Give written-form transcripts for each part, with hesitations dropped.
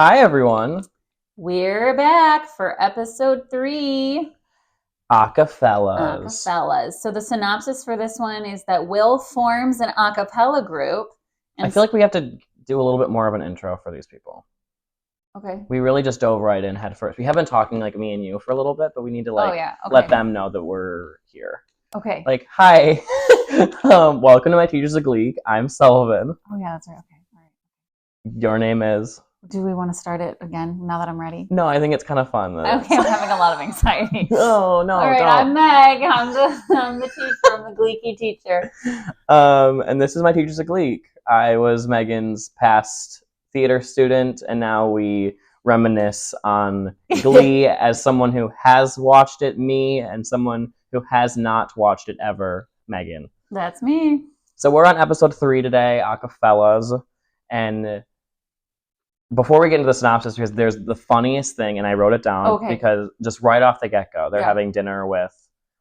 Hi, everyone. We're back for episode 3. Acafellas. Acafellas. So the synopsis for this one is that Will forms an a cappella group. I feel like we have to do a little bit more of an intro for these people. Okay. We really just dove right in head first. We have been talking like me and you for a little bit, but we need to let them know that we're here. Okay. Like, hi. Welcome to MyTeacher'saGleek. I'm Sullivan. Oh yeah, that's right. Okay. All right. Your name is? Do we want to start it again now that I'm ready? No, I think it's kind of fun. Okay, I'm having a lot of anxiety. No, All right, don't. I'm Meg. I'm the teacher. I'm the Gleeky teacher. And this is MyTeacher'saGleek. I was Megan's past theater student, and now we reminisce on Glee as someone who has watched it, me, and someone who has not watched it ever, Megan. That's me. So we're on episode 3 today, Acafellas, and before we get into the synopsis, because there's the funniest thing, and I wrote it down because just right off the get-go, they're having dinner with,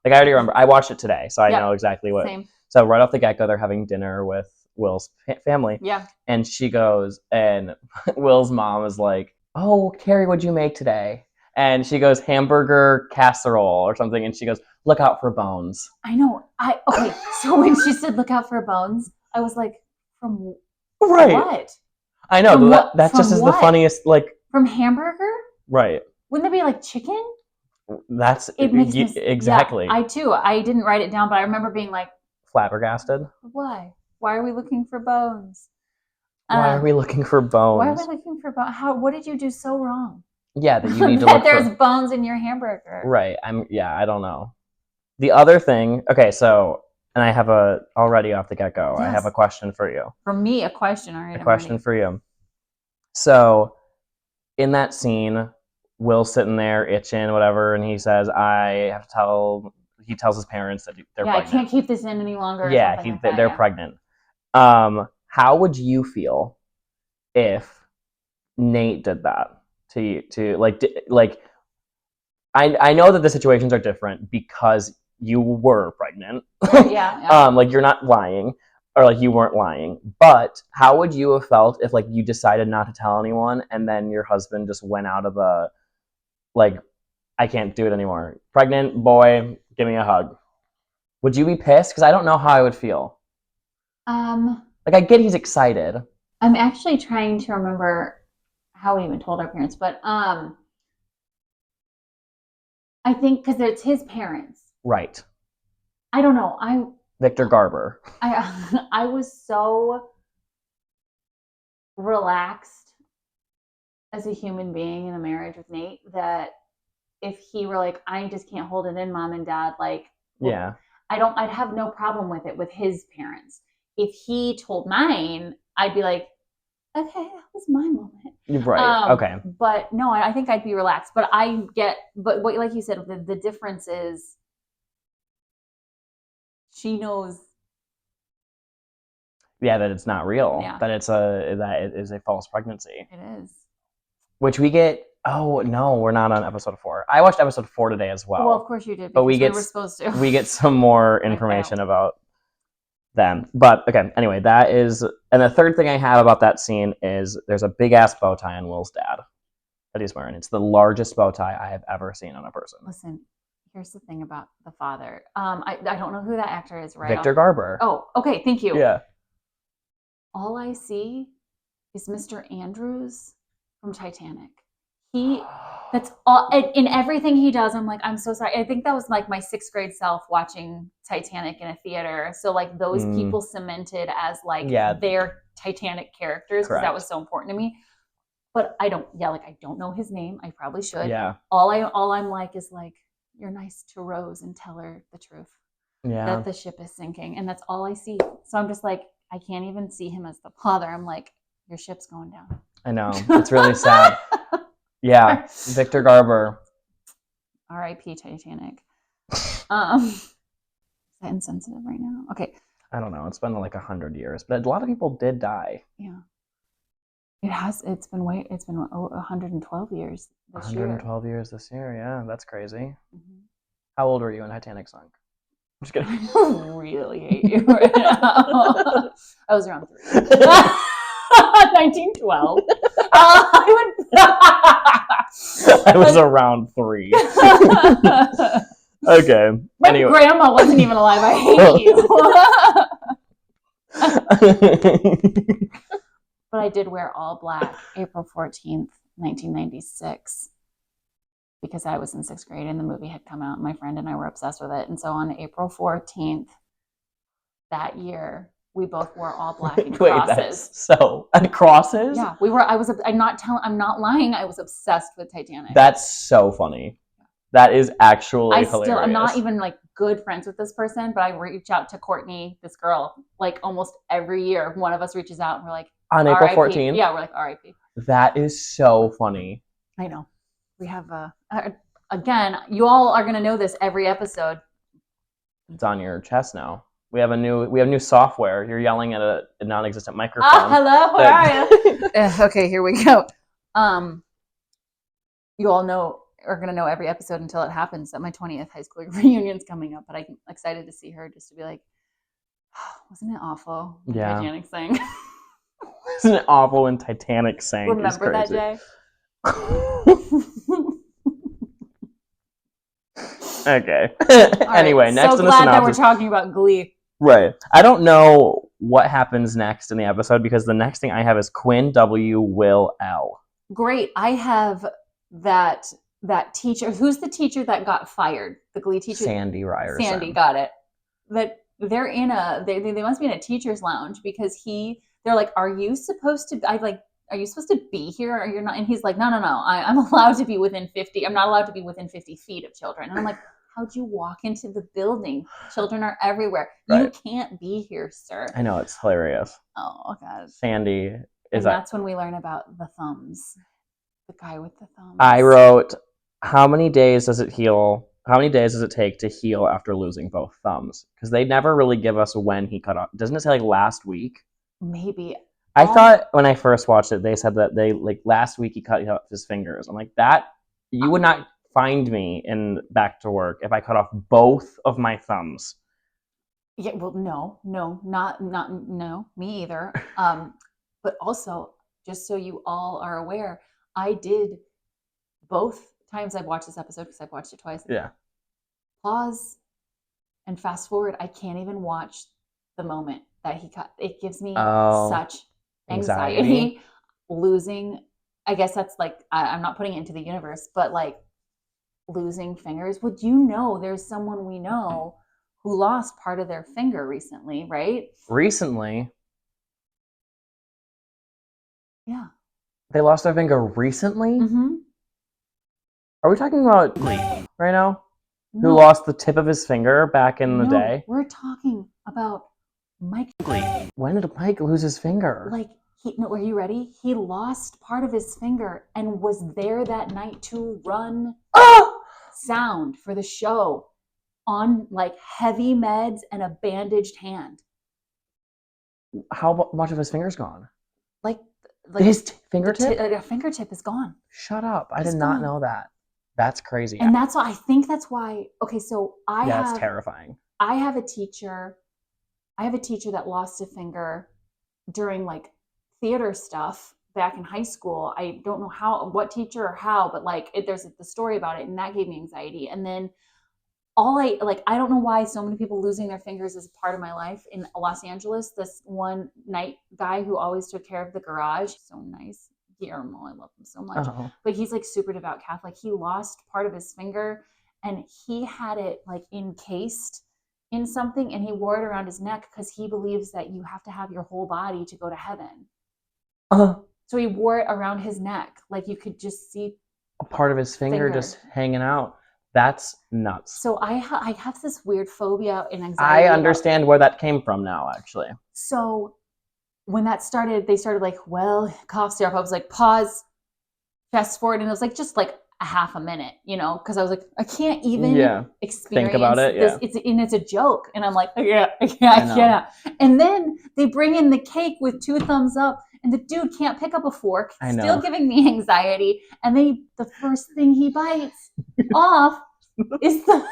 like I already remember, I watched it today, so I know exactly what. Same. So right off the get-go, they're having dinner with Will's family. Yeah. And she goes, and Will's mom is like, "Oh, Carrie, what'd you make today?" And she goes, "Hamburger casserole," or something, and she goes, "Look out for bones." I know. Okay, so when she said look out for bones, I was like, from what? I know, that just is the funniest, like... From hamburger? Right. Wouldn't that be like chicken? That's... It makes me... Exactly. Yeah, I didn't write it down, but I remember being like... Flabbergasted? Why? Why are we looking for bones? Why are we looking for bones? Why are we looking for bones? What did you do so wrong? Yeah, that you need to look there's bones in your hamburger. Right. I don't know. The other thing... Okay, so... And I have already off the get-go, yes. I have a question for you. For me, a question. All right, a question for you. So, in that scene, Will's sitting there itching, whatever, and he says, he tells his parents that they're pregnant. I can't keep this in any longer. Yeah, they're pregnant. How would you feel if Nate did that to you? I know that the situations are different because you were pregnant. Yeah. Like you're not lying, or like you weren't lying. But how would you have felt if like you decided not to tell anyone, and then your husband just went out of the, like, I can't do it anymore. Pregnant boy, give me a hug. Would you be pissed? Because I don't know how I would feel. Like I get he's excited. I'm actually trying to remember how we even told our parents, but I think because it's his parents. Right. I don't know. Victor Garber. I was so relaxed as a human being in a marriage with Nate that if he were like, I just can't hold it in, Mom and Dad, like, yeah, I'd have no problem with it with his parents. If he told mine, I'd be like, okay, that was my moment. Right. Okay. But no, I think I'd be relaxed. But what, like you said, the difference is she knows. Yeah, that it's not real. Yeah. That it is a false pregnancy. It is. Which we get. Oh no, we're not on episode 4. I watched episode 4 today as well. Well, of course you did. But we were supposed to. We get some more information about them. But okay, anyway, that is. And the third thing I have about that scene is there's a big ass bow tie on Will's dad that he's wearing. It's the largest bow tie I have ever seen on a person. Listen. Here's the thing about the father. I don't know who that actor is, right? Victor Garber. Oh, okay. Thank you. Yeah. All I see is Mr. Andrews from Titanic. That's all in everything he does. I'm like, I'm so sorry. I think that was like my 6th grade self watching Titanic in a theater. So like those people cemented as like their Titanic characters because that was so important to me. But I don't know his name. I probably should. Yeah. All I'm like is like, you're nice to Rose and tell her the truth. Yeah. That the ship is sinking. And that's all I see. So I'm just like, I can't even see him as the father. I'm like, your ship's going down. I know. It's really sad. Yeah. Victor Garber. R.I.P. Titanic. Is that insensitive right now? Okay. I don't know. It's been like 100 years. But a lot of people did die. Yeah. It's been 112 years this year. 112 years this year, yeah. That's crazy. Mm-hmm. How old were you when Titanic sunk? I'm just kidding. I really hate you right now. I was around 3. 1912. I was around 3. Okay. My grandma wasn't even alive. I hate you. But I did wear all black April 14th, 1996, because I was in 6th grade and the movie had come out. And my friend and I were obsessed with it. And so on April 14th that year, we both wore all black and crosses. And crosses? Yeah, I'm not lying. I was obsessed with Titanic. That's so funny. That is actually hilarious. I'm not even like good friends with this person, but I reach out to Courtney, this girl, like almost every year. One of us reaches out and we're like, on April 14th? Yeah, we're like, R.I.P. That is so funny. I know. We have again, you all are going to know this every episode. It's on your chest now. We have new software. You're yelling at a non-existent microphone. Hello, where are you? Okay, here we go. You all are going to know every episode until it happens that my 20th high school reunion's coming up, but I'm excited to see her just to be like, oh, wasn't it awful? Yeah. Titanic sang. Isn't it awful when Titanic sang? Remember that day? Okay. Anyway, right. Next so glad that we're talking about Glee. Right. I don't know what happens next in the episode because the next thing I have is Quinn W. Will L. Great. I have that teacher. Who's the teacher that got fired? The Glee teacher? Sandy Ryerson. Sandy, got it. That they're in they must be in a teacher's lounge because they're like, are you supposed to be here or you're not? And he's like, no, I'm allowed to be within 50. I'm not allowed to be within 50 feet of children. And I'm like, how'd you walk into the building? Children are everywhere. Right. You can't be here, sir. I know, it's hilarious. Oh, God. Sandy is that's when we learn about the thumbs. The guy with the thumbs. I wrote, how many days does it heal? How many days does it take to heal after losing both thumbs? Because they never really give us when he cut off. Doesn't it say like last week? Maybe. I thought when I first watched it, they said that they like last week he cut off his fingers. I'm like, that you would not find me in Back to Work if I cut off both of my thumbs. Yeah, well, no, me either. But also, just so you all are aware, I did both times I've watched this episode because I've watched it twice. Yeah. Pause and fast forward. I can't even watch the moment that he cut. It gives me such anxiety. Losing. I guess that's like I'm not putting it into the universe, but like losing fingers. Well, there's someone we know who lost part of their finger recently, right? Recently? Yeah. They lost their finger recently? Mm-hmm. Are we talking about Glee right now? No. Who lost the tip of his finger back in the day? We're talking about Mike. Glee. When did Mike lose his finger? Are you ready? He lost part of his finger and was there that night to run sound for the show on like heavy meds and a bandaged hand. How much of his finger's gone? Like his fingertip? A fingertip is gone. Shut up. I did not know that. That's crazy. And that's why I think that's why. Okay, so that's terrifying. I have a teacher that lost a finger during like theater stuff back in high school. I don't know what teacher or how, but like there's the story about it, and that gave me anxiety. And then I don't know why so many people losing their fingers is part of my life in Los Angeles. This one night guy who always took care of the garage, so nice. Guillermo, I love him so much. But he's like super devout Catholic. He lost part of his finger and he had it like encased in something and he wore it around his neck because he believes that you have to have your whole body to go to heaven. So he wore it around his neck. Like you could just see a part of his finger just hanging out. That's nuts. So I have this weird phobia and anxiety. I understand where that came from now, actually. So when that started, they started like, well, cough syrup. I was like, pause, fast forward. And it was like, just like a half a minute, because I was like, I can't even experience think about it. This. It's a joke. And I'm like, I can't. And then they bring in the cake with 2 thumbs up and the dude can't pick up a fork, still giving me anxiety. And then the first thing he bites off is the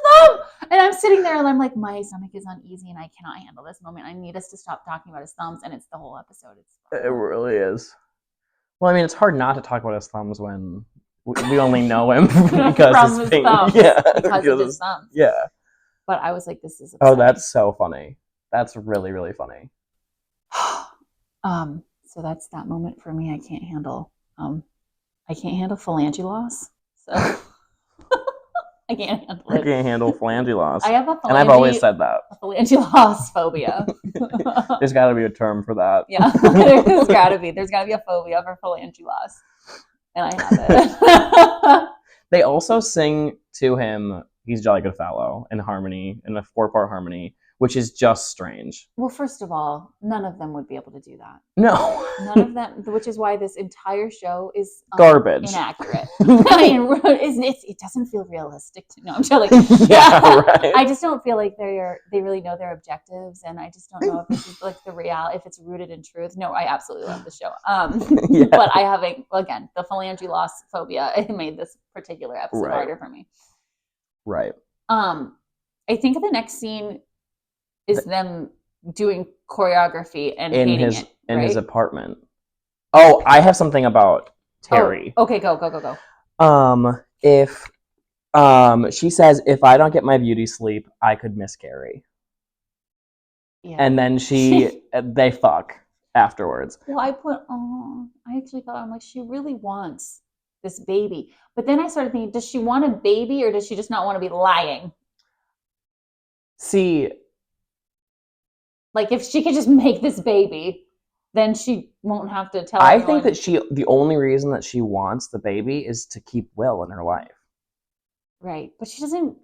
thumb. And I'm sitting there and I'm like, my stomach is uneasy and I cannot handle this moment. I need us to stop talking about his thumbs. And it's the whole episode. It really is. Well, I mean, it's hard not to talk about his thumbs when we only know him because From his thumbs. Yeah, Because of his thumbs. Yeah. But I was like, this is Oh, upsetting. that's so funny. That's really, really funny. So that's that moment for me. I can't handle phalange loss. So I can't handle it. I can't handle phalange loss. I have a and I've always said that. A phalange loss phobia. There's got to be a term for that. Yeah, there's got to be. There's got to be a phobia for phalange loss, and I have it. They also sing to him, He's Jolly Good Fellow, in harmony, in a 4-part harmony, which is just strange. Well, first of all, none of them would be able to do that. No. None of them, which is why this entire show is garbage. Inaccurate. I mean, it doesn't feel realistic to me. No, I'm telling you. Yeah, right. I just don't feel like they really know their objectives, and I just don't know if this is like the reality, if it's rooted in truth. No, I absolutely love the show. Yeah. But I have again, the phalange loss phobia. It made this particular episode harder for me. Right. I think the next scene is them doing choreography and in his apartment. Oh, I have something about Terry. Oh, okay, go. If she says, if I don't get my beauty sleep, I could miscarry. Yeah. And then they fuck afterwards. Well, I actually thought, I'm like, she really wants this baby. But then I started thinking, does she want a baby or does she just not want to be lying? See, like, if she could just make this baby, then she won't have to tell I think that the only reason that she wants the baby is to keep Will in her life. Right. But she doesn't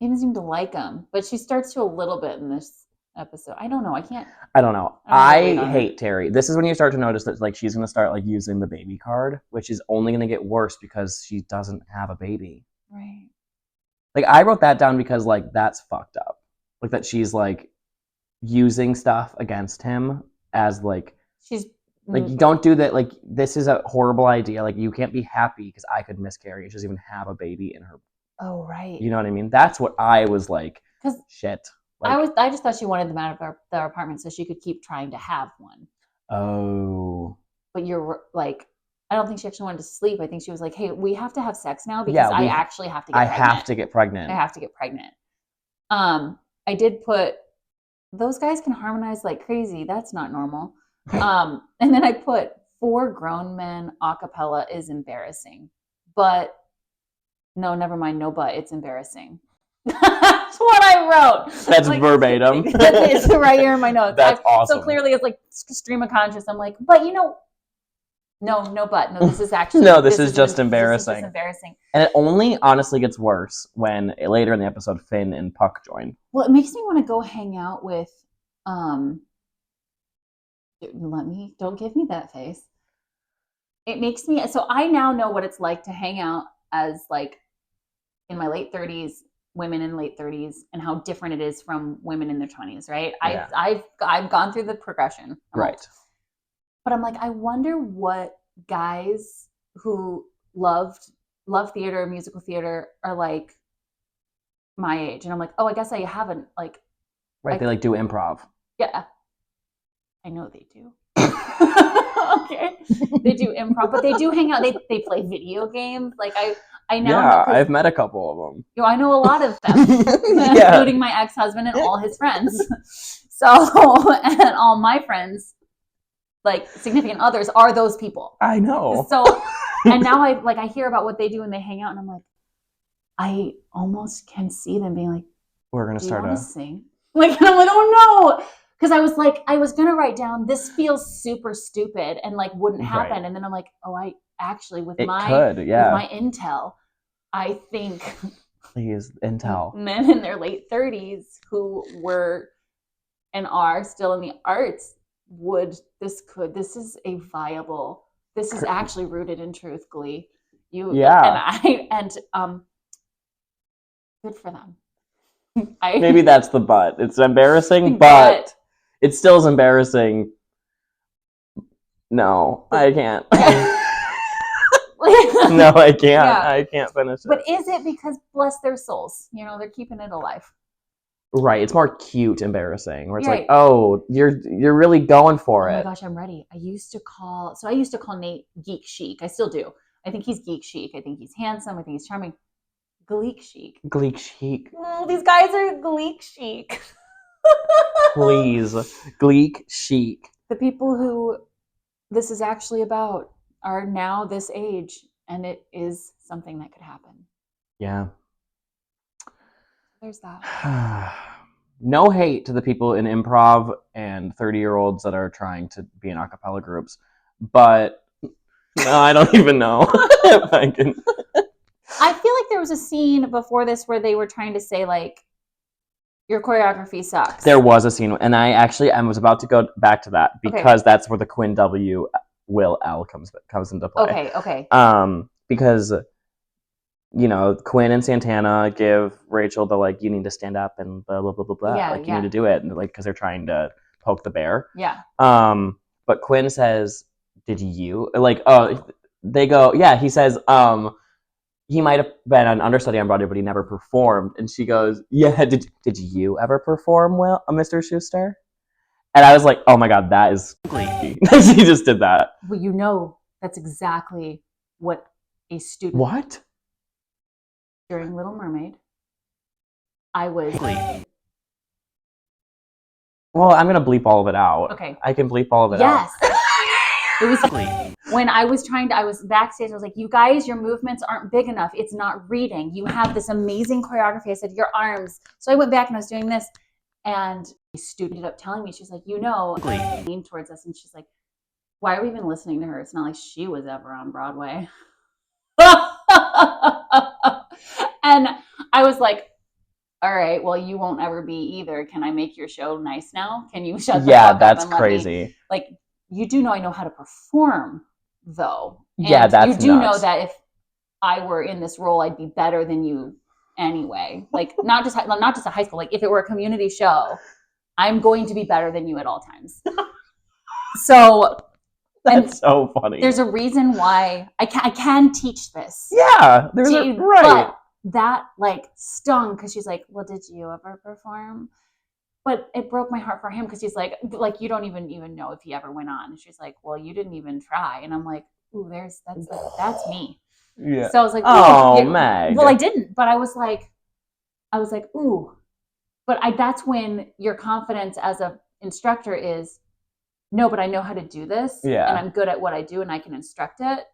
even seem to like him. But she starts to a little bit in this episode. I don't know. I don't know. I hate Terry. This is when you start to notice that, like, she's going to start, like, using the baby card, which is only going to get worse because she doesn't have a baby. Right. Like, I wrote that down because, like, that's fucked up. Like, that she's, like, using stuff against him as, like, she's like, you don't do that. Like, this is a horrible idea. Like, you can't be happy because I could miscarry. She doesn't even have a baby in her. Oh, right. You know what I mean? That's what I was like. Because shit. Like, I just thought she wanted them out of their apartment so she could keep trying to have one. Oh. But you're like, I don't think she actually wanted to sleep. I think she was like, hey, we have to have sex now because I actually have to get pregnant. I have to get pregnant. I have to get pregnant. I did put, those guys can harmonize like crazy. That's not normal. And then I put, 4 grown men a cappella is embarrassing. But, no, never mind. No, but it's embarrassing. That's what I wrote. That's like, verbatim. It's right here in my notes. That's awesome. So clearly it's like stream of conscious. I'm like, but but this is actually this is just embarrassing. This is just embarrassing. And it only honestly gets worse when later in the episode Finn and Puck join. Well, it makes me want to go hang out with don't give me that face. It makes me, so I now know what it's like to hang out as, like, in my late 30s, women in late 30s, and how different it is from women in their 20s, right? Yeah. I've gone through the progression. Right. But I'm like, I wonder what guys who love theater, musical theater, are like my age. And I'm like, oh, I guess I haven't, like. Right, they like do improv. Yeah. I know they do. Okay. They do improv, but they do hang out. They play video games. Like, I now know. I've met a couple of them. I know a lot of them, including my ex-husband and all his friends. So, and all my friends, like significant others, are those people. I know. So, and now I hear about what they do and they hang out, and I'm like, I almost can see them being like, we're gonna start sing. Like, and I'm like, oh no. Because I was like, I was going to write down, this feels super stupid and, like, wouldn't happen. Right. And then I'm like, oh, I actually, with my intel, I think. Please, intel. Men in their late 30s who were and are still in the arts this is a viable, this is actually rooted in truth, Glee. And good for them. Maybe that's the but. It's embarrassing, but it still is embarrassing. No, I can't. No, I can't. Yeah. I can't finish it. But is it because, bless their souls, they're keeping it alive? Right. It's more cute embarrassing where it's Right. like, oh, you're really going for Oh it. my gosh, I'm ready. I used to call Nate Geek Chic. I still do. I think he's Geek Chic. I think he's handsome. I think he's charming. Gleek Chic. Gleek chic. Oh, these guys are Gleek Chic. Please. Gleek chic. The people who this is actually about are now this age, and it is something that could happen. Yeah. There's that. No hate to the people in improv and 30-year-olds that are trying to be in a cappella groups, but no, I don't even know if I can. I feel like there was a scene before this where they were trying to say, like, your choreography sucks. There was a scene, and I was about to go back to that because that's where the Quinn W. Will L comes into play. Okay. Because Quinn and Santana give Rachel the like, you need to stand up and blah blah blah blah blah. Yeah, you need to do it, and like because they're trying to poke the bear. Yeah. But Quinn says, "Did you like?" Oh, they go, "Yeah." He says, he might have been an understudy on Broadway, but he never performed. And she goes, "Yeah, did you ever perform, Mr. Schuster?" And I was like, "Oh my god, that is Glee." She just did that. Well, that's exactly what a student. What? During Little Mermaid, I was. Glee. Well, I'm gonna bleep all of it out. Okay. I can bleep all of it out. Yes. It was Glee. When I was backstage, I was like, you guys, your movements aren't big enough. It's not reading. You have this amazing choreography. I said, your arms. So I went back and I was doing this, and a student ended up telling me, she's like, Glee leaned towards us, and she's like, why are we even listening to her? It's not like she was ever on Broadway. And I was like, all right, well, you won't ever be either. Can I make your show nice now? Can you shut the fuck up? That's crazy. Like, you do know I know how to perform, though. And yeah, that's you do nuts. know that if I were in this role, I'd be better than you anyway. Like, not just a high school. Like, if it were a community show, I'm going to be better than you at all times. So that's so funny. There's a reason why I can teach this. Yeah, there's right. But that like stung because she's like, well, did you ever perform? But it broke my heart for him because he's like you don't even know if he ever went on. And she's like, well, you didn't even try. And I'm like, ooh, that's me. Yeah. So I was like, oh, Meg. Well, I didn't, but I was like, ooh. But that's when your confidence as a instructor is, no, but I know how to do this. Yeah. And I'm good at what I do and I can instruct it.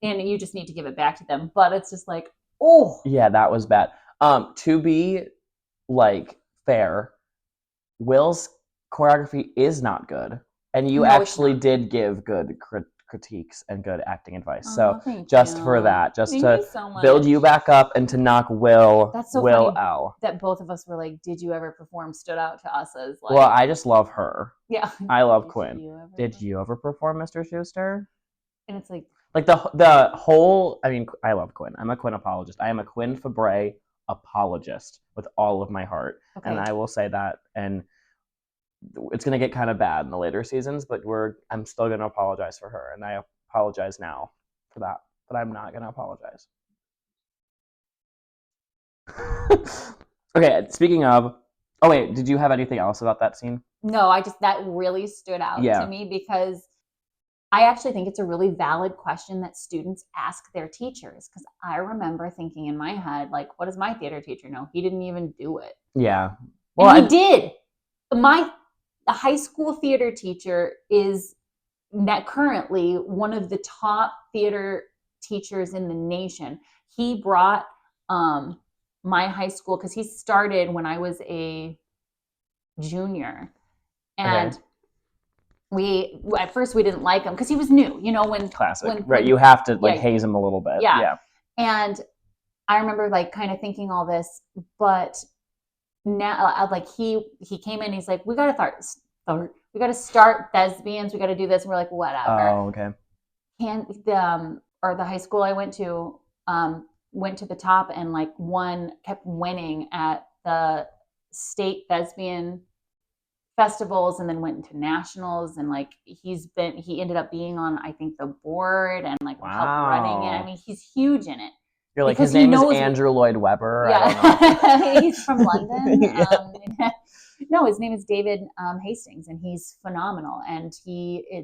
And you just need to give it back to them. But it's just like, oh. Yeah, that was bad. To be like fair, Will's choreography is not good. And you actually did give good critiques and good acting advice. So just for that, just to build you back up and to knock Will L. That both of us were like, did you ever perform stood out to us as like. Well, I just love her. Yeah. I love Quinn. Did you ever perform, Mr. Schuster? And it's like the whole, I mean, I love Quinn. I'm a Quinn apologist. I am a Quinn Fabre apologist with all of my heart. Okay. And I will say that. And it's going to get kind of bad in the later seasons, but I'm still going to apologize for her. And I apologize now for that, but I'm not going to apologize. Okay, speaking of, oh wait, did you have anything else about that scene? No, that really stood out to me because I actually think it's a really valid question that students ask their teachers. Because I remember thinking in my head, like, what does my theater teacher know? He didn't even do it. Yeah. Well, and he did. The high school theater teacher is currently one of the top theater teachers in the nation. He brought my high school, because he started when I was a junior. And at first we didn't like him because he was new, classic. Right, you have to haze him a little bit. Yeah. And I remember like kind of thinking all this, but now like he came in, he's like, we gotta start thespians, we gotta do this, and we're like, whatever. Oh, okay. And the high school I went to the top and like kept winning at the state thespian festivals, and then went into nationals, and like he ended up being on, I think, the board and like helped running it. I mean, he's huge in it. You're like, because his name is knows, Andrew Lloyd Webber. Yeah, he's from London. Yeah. No, his name is David Hastings, and he's phenomenal. And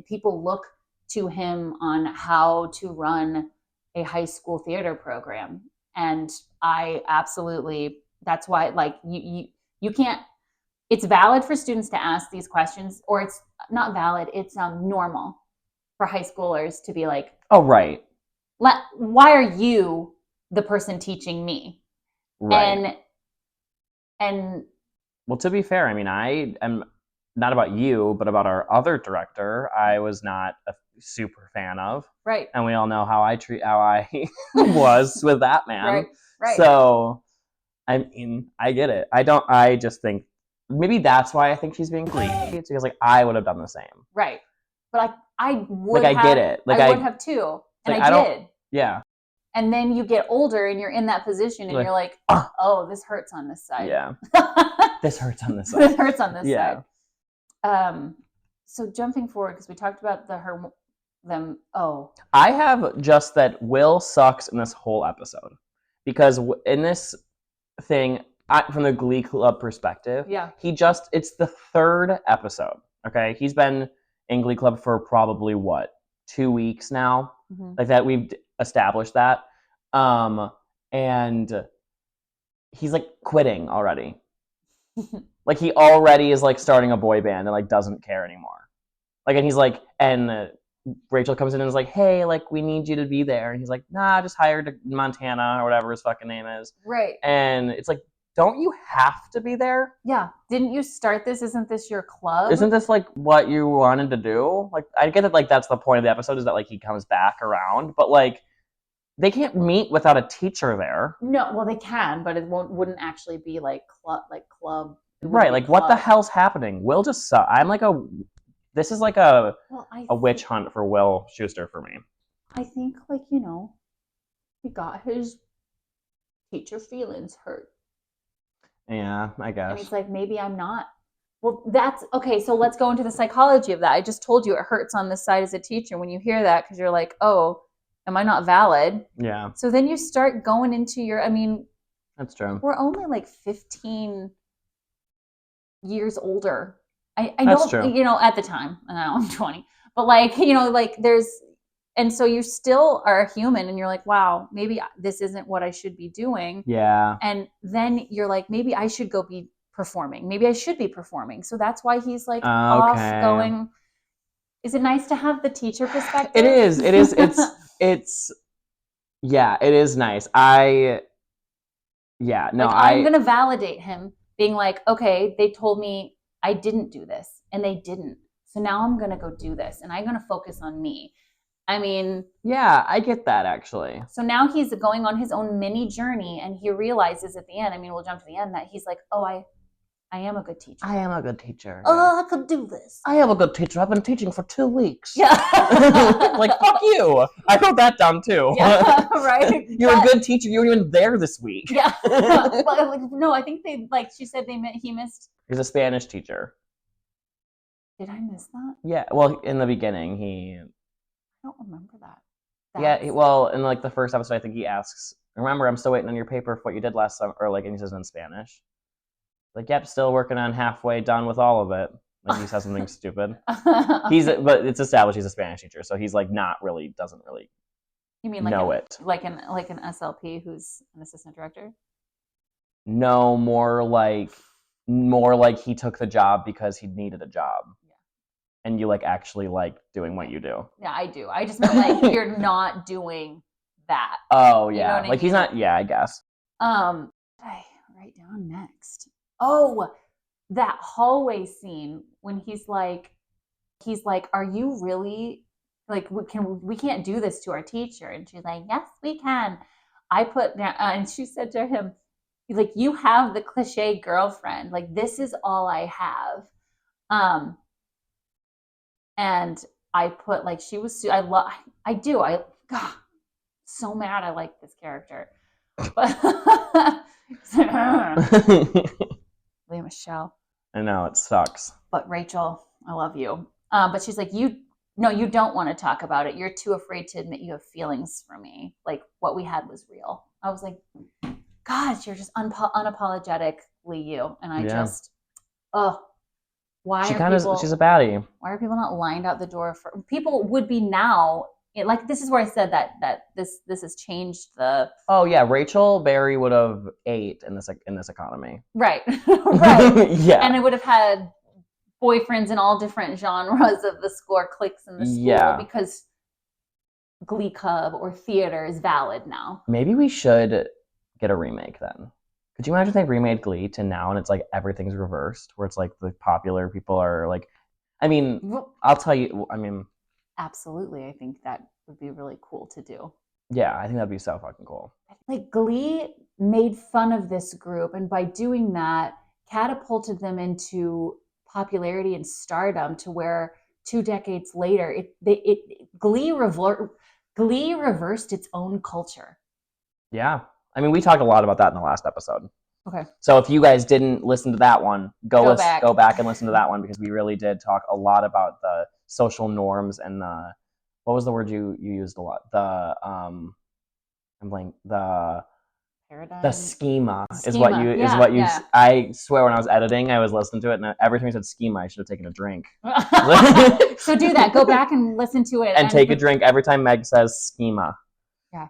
people look to him on how to run a high school theater program, and I absolutely. That's why, like, you can't. It's valid for students to ask these questions, or it's not valid. It's normal for high schoolers to be like, oh, right. Why are you the person teaching me? Right. And well, to be fair, I mean, I am not about you, but about our other director, I was not a super fan of. Right. And we all know how I was with that man. Right. So, I mean, I get it. I just think maybe that's why I think she's being Glee. It's because, like, I would have done the same. Right. But I would like, I get it. Like, I would have too. And like, I did. Yeah. And then you get older and you're in that position and you're like, oh, this hurts on this side. Yeah. This hurts on this side. This hurts on this side. So jumping forward, because we talked about them. Oh. I have just that Will sucks in this whole episode. Because in this thing, from the Glee Club perspective, it's the third episode, okay? He's been in Glee Club for probably, 2 weeks now? Mm-hmm. Like that, we've established that. And he's, like, quitting already. Like, he already is, like, starting a boy band and, like, doesn't care anymore. Like, and he's like, and Rachel comes in and is like, hey, like, we need you to be there. And he's like, nah, just hired Montana or whatever his fucking name is. Right. And it's like, don't you have to be there? Yeah. Didn't you start this? Isn't this your club? Isn't this, like, what you wanted to do? Like, I get that, like, that's the point of the episode, is that, like, he comes back around. But, like, they can't meet without a teacher there. No, well, they can, but it wouldn't actually be, like, club. Right, like, what the hell's happening? Will just suck. I'm like this is like a witch hunt for Will Schuester for me. I think, like, he got his teacher feelings hurt. Yeah, I guess. And he's like, maybe I'm not. Well, that's okay. So let's go into the psychology of that. I just told you it hurts on this side as a teacher when you hear that, because you're like, oh, am I not valid? Yeah. So then you start going into that's true. We're only like 15 years older. I that's don't, true. At the time, and now I'm 20, but like there's, and so you still are a human and you're like, wow, maybe this isn't what I should be doing. Yeah. And then you're like, maybe I should go be performing. Maybe I should be performing. So that's why he's like off going. Is it nice to have the teacher perspective? It is. It's yeah, it is nice. I'm going to validate him being like, okay, they told me I didn't do this and they didn't. So now I'm going to go do this and I'm going to focus on me. I mean, yeah, I get that, actually. So now he's going on his own mini journey, and he realizes at the end, we'll jump to the end, that he's like, oh, I am a good teacher. I am a good teacher. Oh, I could do this. I am a good teacher. I've been teaching for 2 weeks. Yeah. Like, fuck you. I wrote that down, too. Yeah, right? You're a good teacher. You weren't even there this week. Yeah. Well, no, I think she said he missed. He's a Spanish teacher. Did I miss that? Yeah, well, in the beginning, I don't remember that. Yeah, well, in, like, the first episode, I think he asks, remember, I'm still waiting on your paper for what you did last summer, or, like, and he says in Spanish. Like, yep, still working on halfway done with all of it. Like, he says something stupid. But it's established he's a Spanish teacher, so he's, like, doesn't really you mean know it. Like an SLP who's an assistant director? No, more like he took the job because he needed a job. And you, like, actually like doing what you do. Yeah, I do. I just meant, like, you're not doing that. Oh, yeah. You know like, he's not, yeah, I guess. What did I write down next? Oh, that hallway scene when he's like, are you really, like, we can't do this to our teacher? And she's like, yes, we can. I put down, and she said to him, like, you have the cliche girlfriend. Like, this is all I have. And I put, like, she was, God, so mad I like this character. But Leah Michelle. I know, it sucks. But Rachel, I love you. But she's like, you don't want to talk about it. You're too afraid to admit you have feelings for me. Like, what we had was real. I was like, God, you're just unapologetically you. And I just, oh, why she's a baddie. Why are people not lined out the door for people would be now? Like this is where I said that this has changed the. Oh yeah, Rachel Berry would have ate in this economy. Right, right. Yeah, and I would have had boyfriends in all different genres of the score cliques in the school because Glee Club or theater is valid now. Maybe we should get a remake then. Could you imagine if they remade Glee to now and it's like everything's reversed, where it's like the popular people are like, I mean, I'll tell you, I mean, absolutely, I think that would be really cool to do. Yeah, I think that'd be so fucking cool. Like Glee made fun of this group, and by doing that, catapulted them into popularity and stardom to where 2 decades later, Glee reversed its own culture. Yeah. I mean, we talked a lot about that in the last episode. Okay. So if you guys didn't listen to that one, go back and listen to that one because we really did talk a lot about the social norms and what was the word you used a lot? I'm blank. Paradigm. The schema is what you. I swear, when I was editing, I was listening to it, and every time you said schema, I should have taken a drink. So do that. Go back and listen to it, and take a drink every time Meg says schema. Yeah.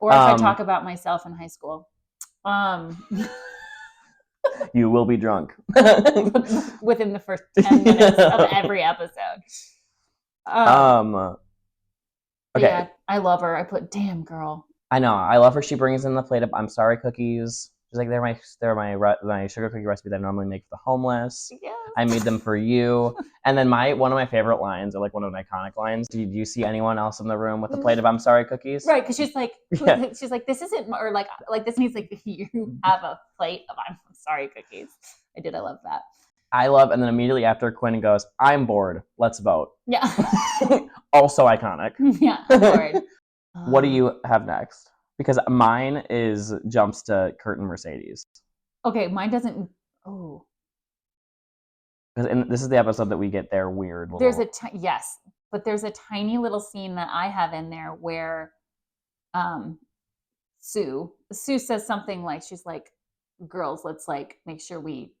Or if I talk about myself in high school. You will be drunk within the first 10 minutes of every episode. Okay. Yeah, I love her. I put damn girl. I know. I love her. She brings in the plate of I'm sorry cookies. She's like, they're my sugar cookie recipe that I normally make for the homeless. Yeah. I made them for you. And then one of my favorite lines, or like one of the iconic lines. Did you see anyone else in the room with a plate of I'm sorry cookies? Right, because she's like, this isn't, or like this means like you have a plate of I'm sorry cookies. I love that. And then immediately after Quinn goes, I'm bored. Let's vote. Yeah. Also iconic. Yeah, I'm bored. What do you have next? Because mine jumps to Kurt and Mercedes. Okay, mine doesn't. Oh. Because this is the episode that we get their weird little. Yes, but there's a tiny little scene that I have in there where, Sue says something like, she's like, girls, let's like make sure we,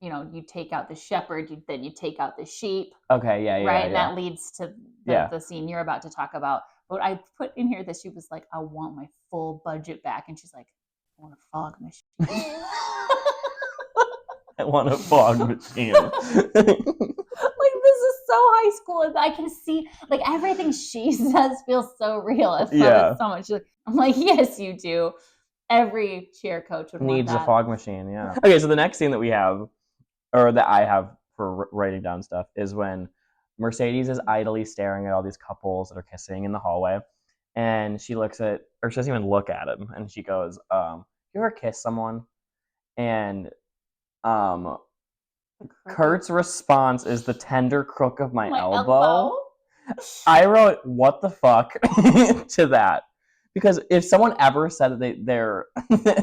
you take out the shepherd, then you take out the sheep. Okay, yeah. Right, yeah. and that leads to the scene you're about to talk about. But I put in here that she was like, I want my full budget back. And she's like, I want a fog machine. I want a fog machine. Like, this is so high school. I can see, like, everything she says feels so real. I love it so much. I'm like, yes, you do. Every cheer coach would needs want that. A fog machine, yeah. Okay, so the next scene that we have, or that I have for writing down stuff, is when Mercedes is idly staring at all these couples that are kissing in the hallway, and she doesn't even look at him, and she goes, you ever kiss someone? And Kurt's response is the tender crook of my elbow. I wrote, what the fuck to that? Because if someone ever said that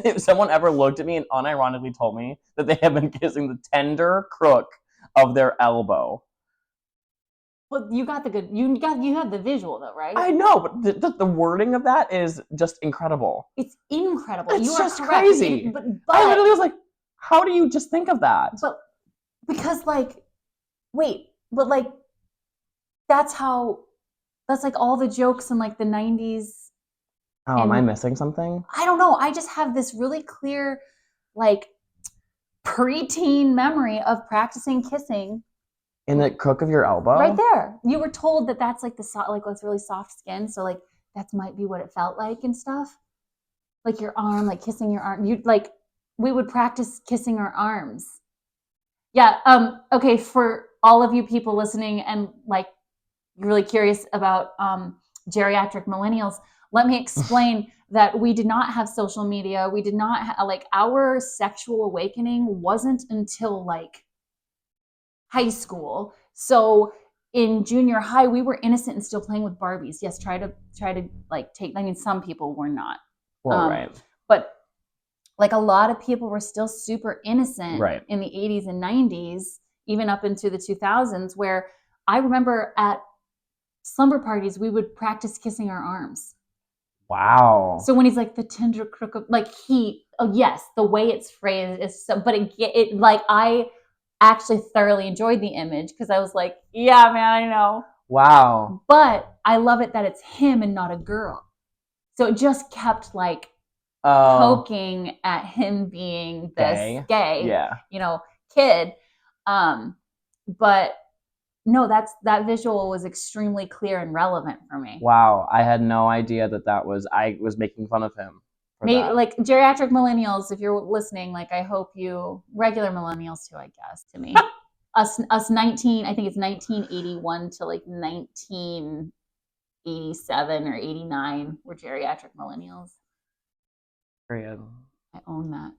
if someone ever looked at me and unironically told me that they have been kissing the tender crook of their elbow. Well, you got you have the visual though, right? I know, but the wording of that is just incredible. It's incredible. It's just crazy. But I literally was like, how do you just think of that? But because that's like all the jokes in like the 90s. Oh, am I missing something? I don't know. I just have this really clear, like, preteen memory of practicing kissing. In the crook of your elbow? Right there. You were told that that's like with really soft skin. So like that might be what it felt like and stuff. Like your arm, like kissing your arm. We would practice kissing our arms. Yeah. Okay. For all of you people listening and like you're really curious about geriatric millennials, let me explain that we did not have social media. We did not our sexual awakening wasn't until like high school. So in junior high, we were innocent and still playing with Barbies. Yes, try to like take. I mean, some people were not. Well, right. But like a lot of people were still super innocent right. in the 80s and 90s, even up into the 2000s, where I remember at slumber parties we would practice kissing our arms. Wow. So when he's like the tender crook of, like yes, the way it's phrased is so, but it like I actually thoroughly enjoyed the image because I was like, yeah, man, I know. Wow. But I love it that it's him and not a girl. So it just kept like poking at him being this gay, kid. But no, that visual was extremely clear and relevant for me. Wow, I had no idea that was, I was making fun of him. Maybe like geriatric millennials, if you're listening, like I hope you, regular millennials too, I guess, to me. us 19, I think it's 1981 to like 1987 or 89 were geriatric millennials. Period. I own that.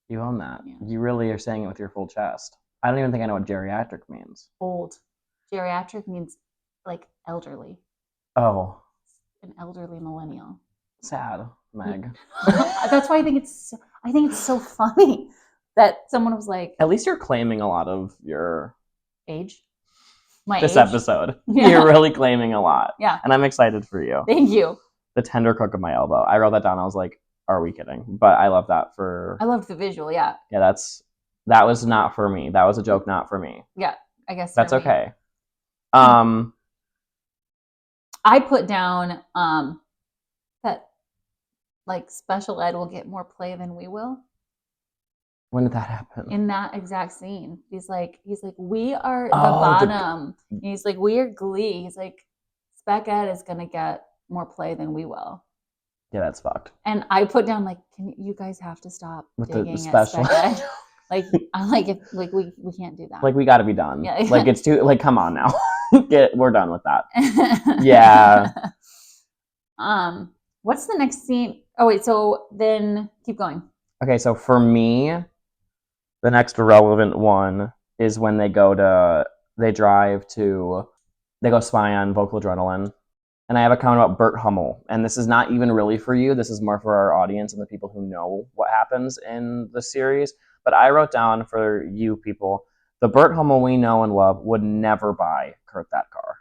You own that. Yeah. You really are saying it with your full chest. I don't even think I know what geriatric means. Old. Geriatric means like elderly. Oh. An elderly millennial. Sad, Meg. That's why I think it's so funny that someone was like, at least you're claiming a lot of your age. This episode. Yeah. You're really claiming a lot. Yeah. And I'm excited for you. Thank you. The tender crook of my elbow. I wrote that down. I was like, are we kidding? But I love that I loved the visual, yeah. Yeah, that was not for me. That was a joke not for me. Yeah, I guess that's okay. I put down that like special ed will get more play than we will. When did that happen? In that exact scene. He's like, we are the bottom. He's like, we are Glee. He's like, spec ed is gonna get more play than we will. Yeah, that's fucked. And I put down like, you guys have to stop with digging the special at spec ed. Like, I'm like, if like we can't do that. Like, we got to be done. Yeah. Like, it's too, like, come on now. We're done with that. Yeah. What's the next scene? Oh wait, so then keep going. Okay, so for me, the next relevant one is when they go spy on Vocal Adrenaline. And I have a comment about Burt Hummel. And this is not even really for you. This is more for our audience and the people who know what happens in the series. But I wrote down for you people, the Burt Hummel we know and love would never buy Kurt that car.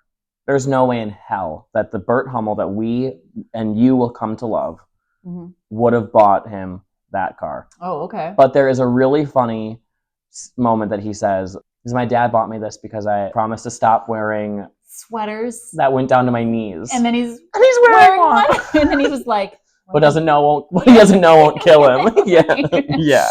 There's no way in hell that the Burt Hummel that we and you will come to love would have bought him that car. Oh, okay. But there is a really funny moment that he says, my dad bought me this because I promised to stop wearing sweaters that went down to my knees. And then he's wearing one. And then he was like, what he doesn't know won't kill him. Yeah.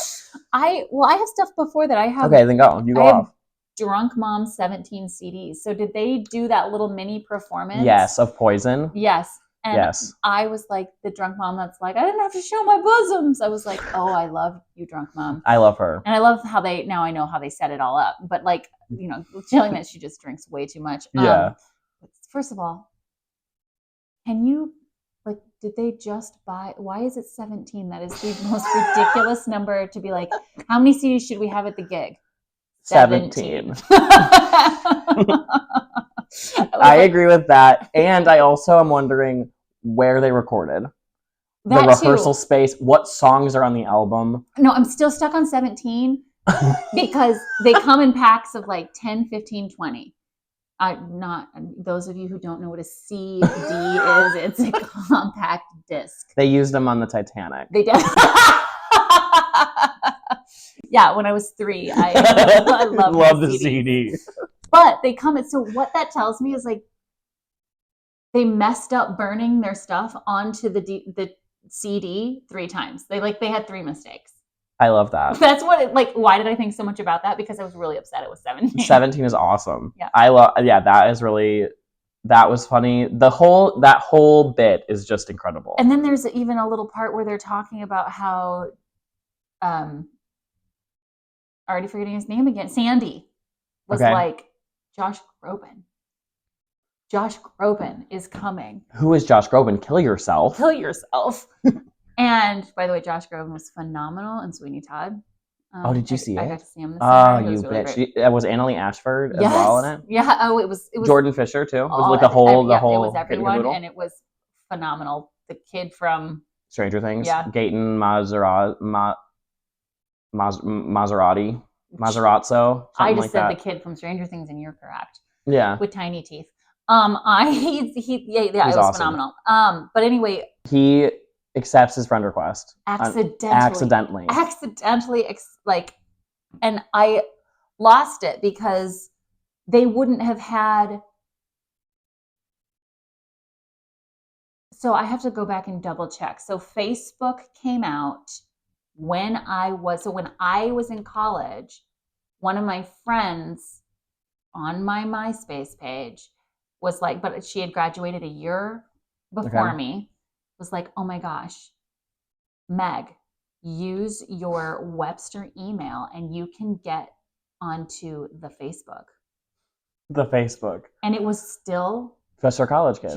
I have stuff before that I have. Okay, then go. You go off. Drunk Mom 17 CDs. So did they do that little mini performance? Yes, of Poison. Yes. And yes. I was like the drunk mom that's like, I didn't have to show my bosoms. I was like, oh, I love you, drunk mom. I love her. And I love how now I know how they set it all up. But like, telling that she just drinks way too much. Yeah. First of all, can you, like, did they just buy, why is it 17? That is the most ridiculous number to be like, how many CDs should we have at the gig? 17. I agree with that. And I also am wondering where they recorded. The rehearsal space. What songs are on the album? No, I'm still stuck on 17 because they come in packs of like 10, 15, 20. Those of you who don't know what a CD is, it's a compact disc. They used them on the Titanic. They did. Yeah, when I was 3, I loved the CD. But they come, so what that tells me is like they messed up burning their stuff onto the CD 3 times. They had 3 mistakes. I love that. That's what why did I think so much about that? Because I was really upset it was 17. 17 is awesome. Yeah. That was funny. That whole bit is just incredible. And then there's even a little part where they're talking about how already forgetting his name again. Sandy was like, Josh Groban. Josh Groban is coming. Who is Josh Groban? Kill yourself. Kill yourself. And by the way, Josh Groban was phenomenal in Sweeney Todd. Did you see it? I got to see him this time. Oh, you really bitch. Was Annalie Ashford as well in it? Yeah. Oh, it was Jordan Fisher too. It was like the whole. It was everyone, and it was phenomenal. The kid from Stranger Things. Yeah. Gaten Maserazzo. I just said the kid from Stranger Things, and you're correct. Yeah. With tiny teeth. It was awesome. phenomenal. But anyway, He accepts his friend request. Accidentally. And I lost it because they wouldn't have had. So I have to go back and double check. So Facebook came out when I was in college. One of my friends on my MySpace page was like, but she had graduated a year before me, was like, oh my gosh, Meg, use your Webster email and you can get onto the Facebook. The Facebook. And it was still just for college kids.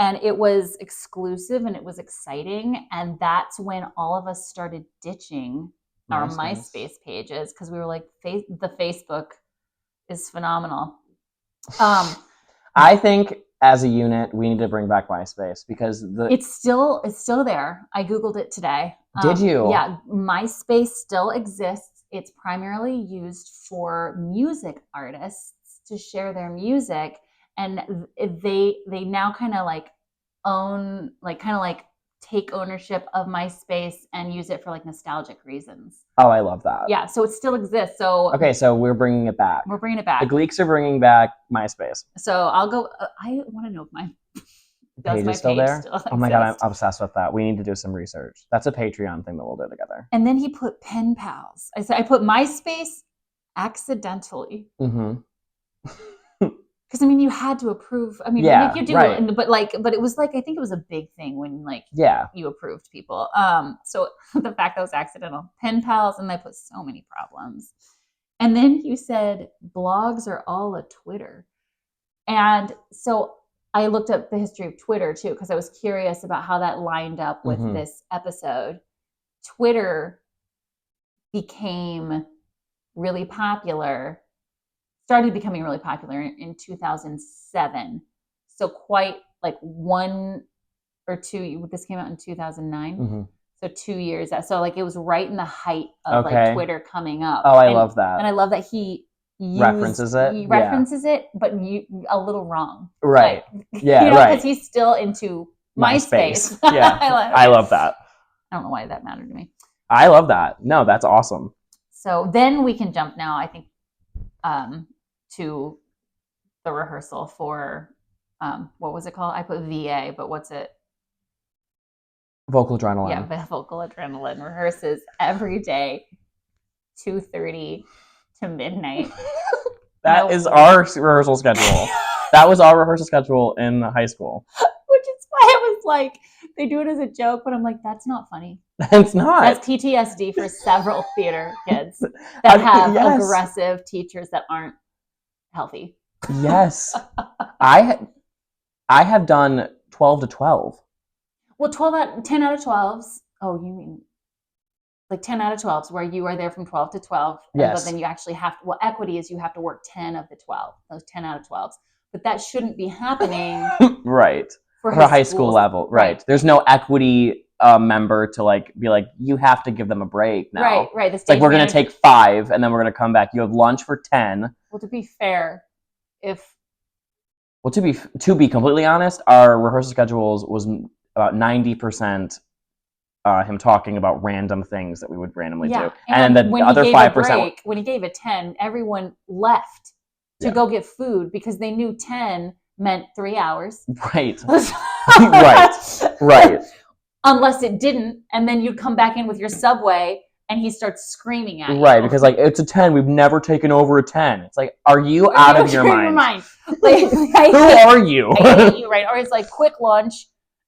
And it was exclusive and it was exciting. And that's when all of us started ditching our MySpace pages because we were like, the Facebook is phenomenal. I think as a unit, we need to bring back MySpace because it's still there. I Googled it today. Did you? Yeah, MySpace still exists. It's primarily used for music artists to share their music, and they now kind of like own, like kind of like take ownership of MySpace and use it for like nostalgic reasons. Oh, I love that. Yeah, so it still exists. So okay, so we're bringing it back. We're bringing it back. The Gleeks are bringing back MySpace. So I'll go. I want to know if my page is still there. Oh my god, I'm obsessed with that. We need to do some research. That's a Patreon thing that we'll do together. And then he put pen pals. I put MySpace accidentally. Mm-hmm. Because I mean, you had to approve. I mean, yeah, you do, right. but it was like I think it was a big thing when you approved people. So the fact that was accidental, pen pals, and I put so many problems. And then you said blogs are all a Twitter, and so I looked up the history of Twitter too because I was curious about how that lined up with this episode. Twitter became really popular. Started becoming really popular in 2007. So quite like 1 or 2, this came out in 2009. Mm-hmm. So 2 years. So like it was right in the height of like Twitter coming up. Oh, I love that. And I love that he references it, but a little wrong. Right. Like, yeah, because he's still into MySpace. Yeah. I love that. I don't know why that mattered to me. I love that. No, that's awesome. So then we can jump now, I think, to the rehearsal for what was it called? I put VA, but what's it? Vocal adrenaline. Yeah, vocal adrenaline rehearses every day, 2:30 to midnight. That is our rehearsal schedule. That was our rehearsal schedule in high school. Which is why I was like, they do it as a joke, but I'm like, that's not funny. It's not. That's PTSD for several theater kids that have aggressive teachers that aren't healthy. Yes. I have done 12 to 12. Well, 10 out of 12s. Oh, you mean like 10 out of 12s where you are there from 12 to 12. Yes. But then you actually have to, equity is you have to work 10 of the 12, those 10 out of 12s. But that shouldn't be happening. Right. For a high school level. Right. There's no equity member to like be like, you have to give them a break now. Right. It's like we're going to take 5 and then we're going to come back. You have lunch for 10. Well, to be fair, to be completely honest, our rehearsal schedules was about 90% him talking about random things that we would randomly do. And then the other 5%. When he gave a 10, everyone left to go get food because they knew 10 meant 3 hours. Right. Right. Unless it didn't, and then you'd come back in with your Subway and he starts screaming at you. Right, because like it's a 10, we've never taken over a 10. It's like, are you out of your mind? Like, who are you? I hate you, right? Or it's like quick lunch,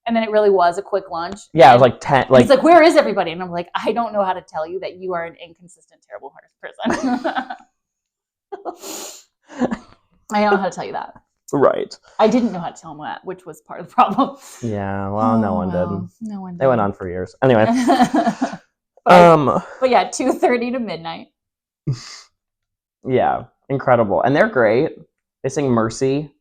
and then it really was a quick lunch. Yeah, it was like 10. It's like, where is everybody? And I'm like, I don't know how to tell you that you are an inconsistent, terrible person. I don't know how to tell you that. Right. I didn't know how to tell him that, which was part of the problem. Yeah, well, no one did. No one did. They went on for years. Anyway. But yeah, 2:30 to midnight. Yeah, incredible. And they're great. They sing Mercy.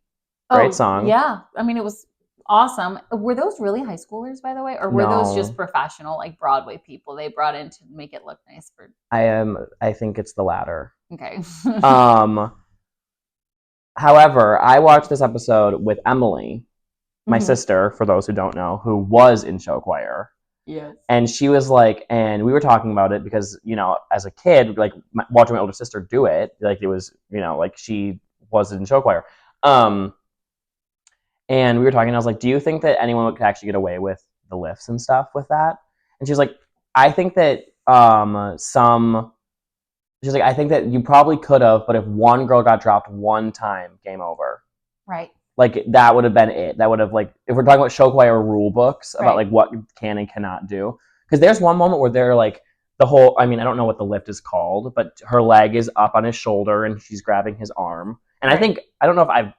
Great song. Yeah. I mean, it was awesome. Were those really high schoolers, by the way? Or were those just professional, like Broadway people they brought in to make it look nice for? I think it's the latter. Okay. However, I watched this episode with Emily, my sister, for those who don't know, who was in show choir. Yes. And she was like, and we were talking about it because, as a kid, like watching my older sister do it, like it was, like she was in show choir. And we were talking, and I was like, do you think that anyone could actually get away with the lifts and stuff with that? And she was like, I think that she's like, I think that you probably could have, but if one girl got dropped one time, game over. Right. Like, that would have been it. That would have, like, if we're talking about show choir rule books about, like, what can and cannot do. Because there's one moment where they're, like, I don't know what the lift is called, but her leg is up on his shoulder and she's grabbing his arm. And I don't know if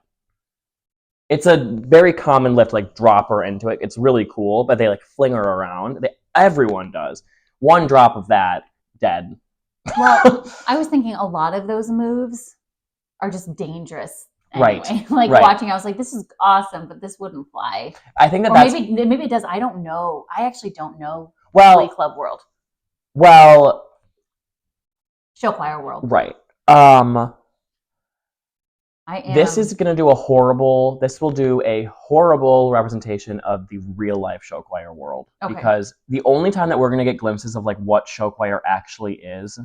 it's a very common lift, like, drop her into it. It's really cool, but they, like, fling her around. Everyone does. One drop of that, dead. Well, I was thinking a lot of those moves are just dangerous. Anyway, watching, I was like, "This is awesome," but this wouldn't fly. I think maybe it does. I don't know. I actually don't know. Glee Club world. Well, show choir world. Right. This is gonna do This will do a horrible representation of the real life show choir world, because the only time that we're gonna get glimpses of like what show choir actually is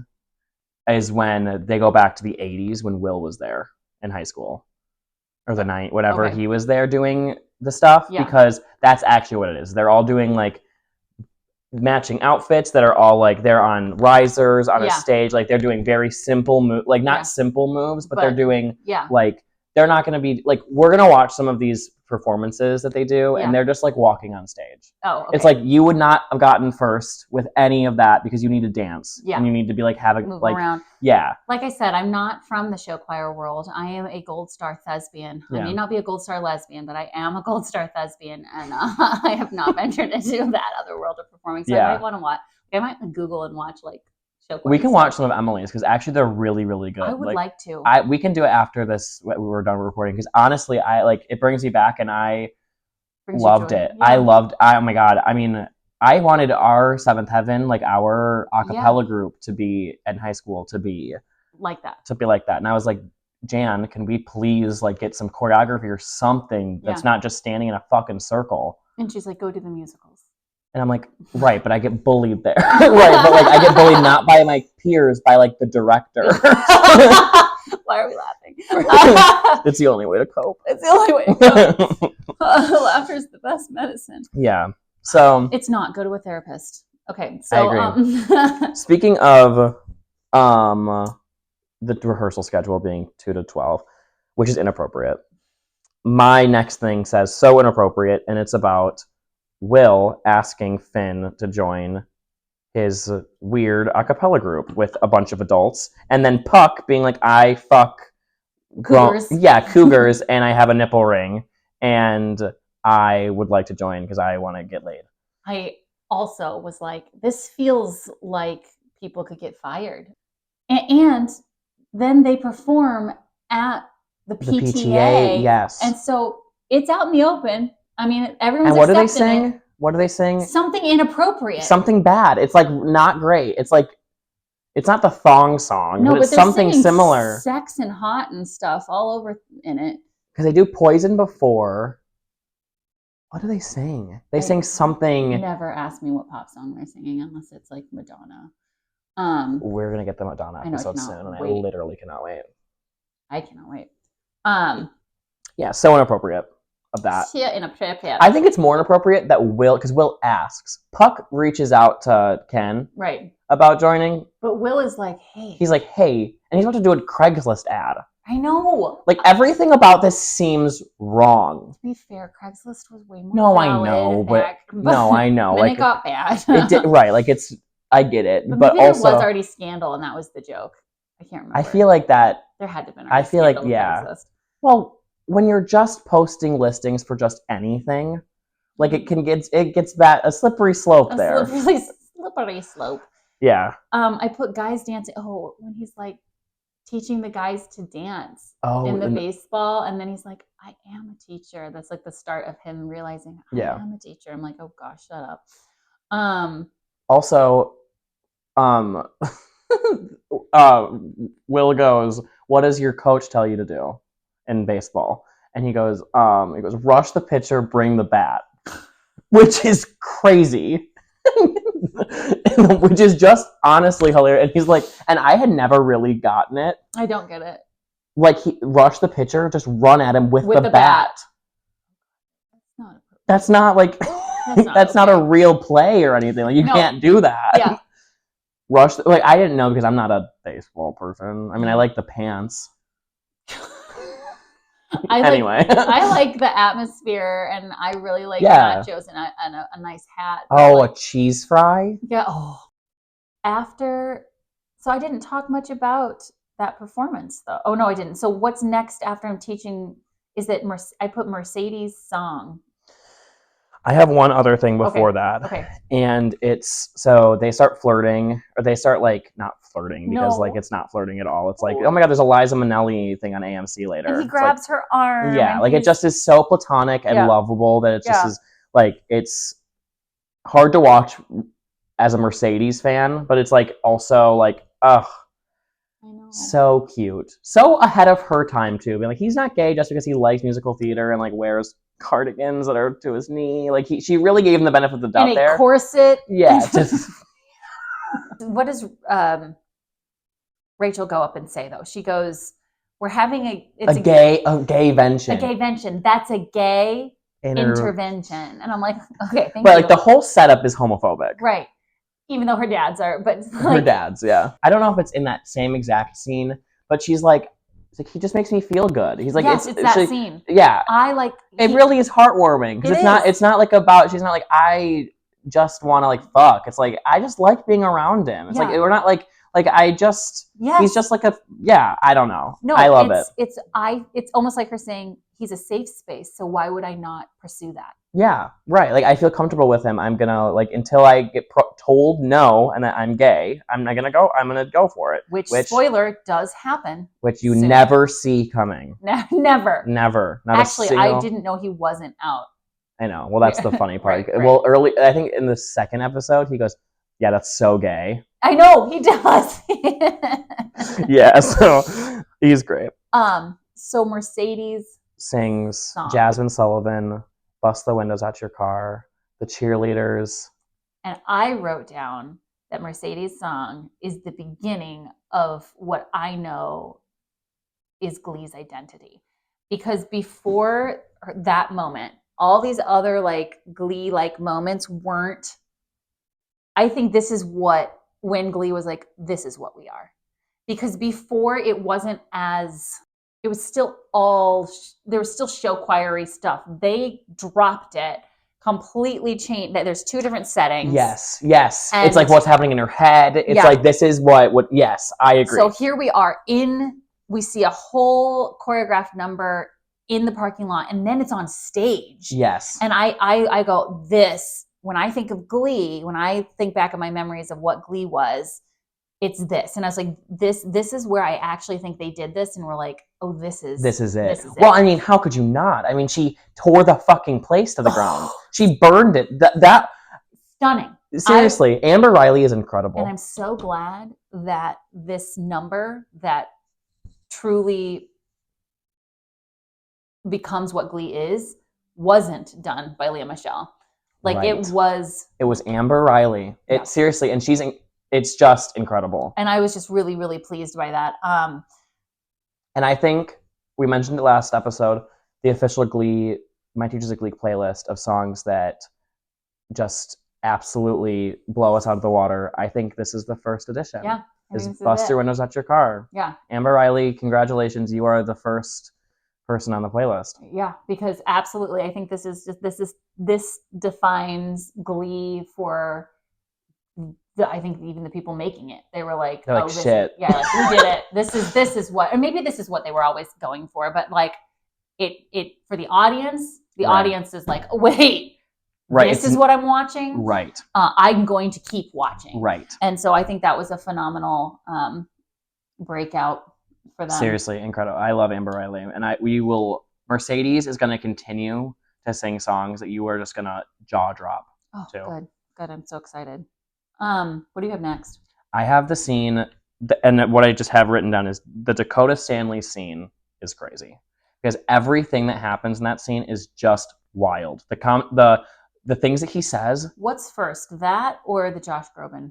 when they go back to the 80s when Will was there in high school. Or the night, whatever he was there doing the stuff, because that's actually what it is. They're all doing like matching outfits that are all like they're on risers on a stage, like they're doing very simple not simple moves, but they're doing like they're not going to be like we're going to watch some of these performances that they do, and they're just like walking on stage. It's like you would not have gotten first with any of that because you need to dance and you need to be like having move like around. Like I said, I'm not from the show choir world. I am a Gold Star thespian. I may not be a Gold Star lesbian, but I am a Gold Star thespian, and I have not ventured into that other world of performing. So I might want to watch. I might Google and watch like show choir. We can watch some of Emily's because actually they're really, really good. I would like to. We can do it after this. We're done recording because honestly, it brings me back, and I loved it. Yeah. Oh my god. I mean, I wanted our Seventh Heaven, like our acapella group, to be in high school to be like that. And I was like, Jan, can we please like get some choreography or something that's not just standing in a fucking circle? And she's like, go do the musicals. And I'm like, right, but I get bullied there. Right, but like I get bullied not by my peers, by like the director. Why are we laughing? It's the only way to cope. It's the only way to cope. Laughter is the best medicine. Yeah. So it's not. Go to a therapist. Okay. So I agree. Speaking of the rehearsal schedule being 2 to 12, which is inappropriate. My next thing says so inappropriate, and it's about Will asking Finn to join his weird a cappella group with a bunch of adults, and then Puck being like, I fuck cougars. Cougars, and I have a nipple ring, and I would like to join because I want to get laid. I also was like, this feels like people could get fired. And then they perform at the PTA. Yes. And so it's out in the open. I mean, everyone's and what do they sing? It. What do they sing? Something inappropriate. Something bad. It's like not great. It's like it's not the thong song, but it's something similar. Sex and hot and stuff all over in it. Because they do Poison before. What do they sing? They sing something. Never ask me what pop song they're singing unless it's like Madonna. We're gonna get the Madonna episode soon, and I literally cannot wait. I cannot wait. Yeah, so inappropriate. Of that. Yeah, inappropriate. I think it's more inappropriate that because Will asks. Puck reaches out to Ken about joining. But Will is like, hey. He's like, hey. And he's about to do a Craigslist ad. I know. Like, everything about this seems wrong. To be fair, Craigslist was way more No, I know. I know. Then it got bad. It did, right, like, I get it. But maybe also, there was already scandal, and that was the joke. I can't remember. I feel like that. There had to have been I feel like, Craigslist. Well, when you're just posting listings for just anything, like it gets bad, a slippery slope there. Slippery slope. Yeah. I put guys dancing. Oh, when he's like teaching the guys to dance in the baseball, and then he's like, I am a teacher. That's like the start of him realizing I am a teacher. I'm like, oh gosh, shut up. Also, Will goes, what does your coach tell you to do in baseball? and he goes, rush the pitcher, bring the bat, which is crazy. Which is just honestly hilarious. And he's like, and I had never really gotten it. I don't get it. Like, he rush the pitcher, just run at him with the bat. That's not like that's not a real play or anything. Like, you can't do that. Yeah. Rush, like, I didn't know because I'm not a baseball person. I mean, I like the pants. Anyway. I like the atmosphere, and I really like nachos and a nice hat. Oh, a cheese fry? Yeah. Oh. So I didn't talk much about that performance, though. Oh, no, I didn't. So what's next after I'm teaching is that I put Mercedes' song. I have one other thing before that. Okay. And it's, so they start flirting, or they start, like, not flirting, because, like, it's not flirting at all. It's like, oh my God, there's a Liza Minnelli thing on AMC later. And he grabs her arm. Yeah, like, it just is so platonic and lovable that it just is, like, it's hard to watch as a Mercedes fan, but it's, like, also, like, ugh. I know. So cute. So ahead of her time, too. Being like, he's not gay just because he likes musical theater and, like, wears cardigans that are to his knee. Like, she really gave him the benefit of the doubt there. And a corset. Yeah. Just... What does Rachel go up and say, though? She goes, we're having a gay-vention. A gay-vention. That's a gay intervention. And I'm like, okay, thank you. But, like, the whole setup is homophobic. Right. Even though her dads are, but like... Her dads, yeah. I don't know if it's in that same exact scene, but she's like, he just makes me feel good. He's like, yes, it's that scene. Yeah. I like... It really is heartwarming, because it's not like about, she's not like, I just want to, like, fuck. It's like, I just like being around him. It's like, we're not like I just... Yes. He's just like I don't know. No, I love it. It's almost like her saying, he's a safe space, so why would I not pursue that? Yeah, right. Like, I feel comfortable with him. I'm gonna, like, until I get told no and that I'm gay, I'm gonna go for it. Which spoiler, does happen. Which you never see coming. Never. Never. Not actually, I didn't know he wasn't out. I know. Well, that's the funny part. Right. Well, I think in the second episode, he goes, yeah, that's so gay. I know, he does. Yeah, so he's great. So Mercedes sings song. Jasmine Sullivan, Bust the Windows Out Your Car, the cheerleaders. And I wrote down that Mercedes' song is the beginning of what I know is Glee's identity. Because before that moment, all these other, like, Glee-like moments weren't... I think this is when Glee was like, this is what we are. Because before, it wasn't as... It was still there was still show choir-y stuff. They dropped it, completely changed. There's two different settings. Yes. And it's like what's happening in her head. It's like, this is what, yes, I agree. So here we are we see a whole choreographed number in the parking lot, and then it's on stage. Yes. And I go, this, when I think of Glee, when I think back of my memories of what Glee was, it's this. And I was like, this is where I actually think they did this, and we're like, oh, this is it. Well, I mean, how could you not? I mean, she tore the fucking place to the ground. She burned it. That stunning. Seriously, Amber Riley is incredible. And I'm so glad that this number that truly becomes what Glee is wasn't done by Leah Michele. Like, right. It was Amber Riley. Seriously, and it's just incredible. And I was just really, really pleased by that. And I think we mentioned it last episode, the official Glee, My Teacher's a Gleek playlist of songs that just absolutely blow us out of the water. I think this is the first edition. Yeah. Is Bust Your Windows Out Your Car. Yeah. Amber Riley, congratulations. You are the first person on the playlist. Yeah, because absolutely. I think this defines Glee for... I think even the people making it, they were like, oh, shit. Yeah, like, we did it. This is what, and maybe this is what they were always going for, but like it for the audience is like, wait, right. This is what I'm watching. Right. I'm going to keep watching. Right. And so I think that was a phenomenal breakout for them. Seriously, incredible. I love Amber Riley, and Mercedes is going to continue to sing songs that you are just going to jaw drop. Oh, to. Good. I'm so excited. What do you have next? I have the scene, and what I just have written down is the Dakota Stanley scene is crazy. because everything that happens in that scene is just wild. The things that he says. What's first, that or the Josh Groban?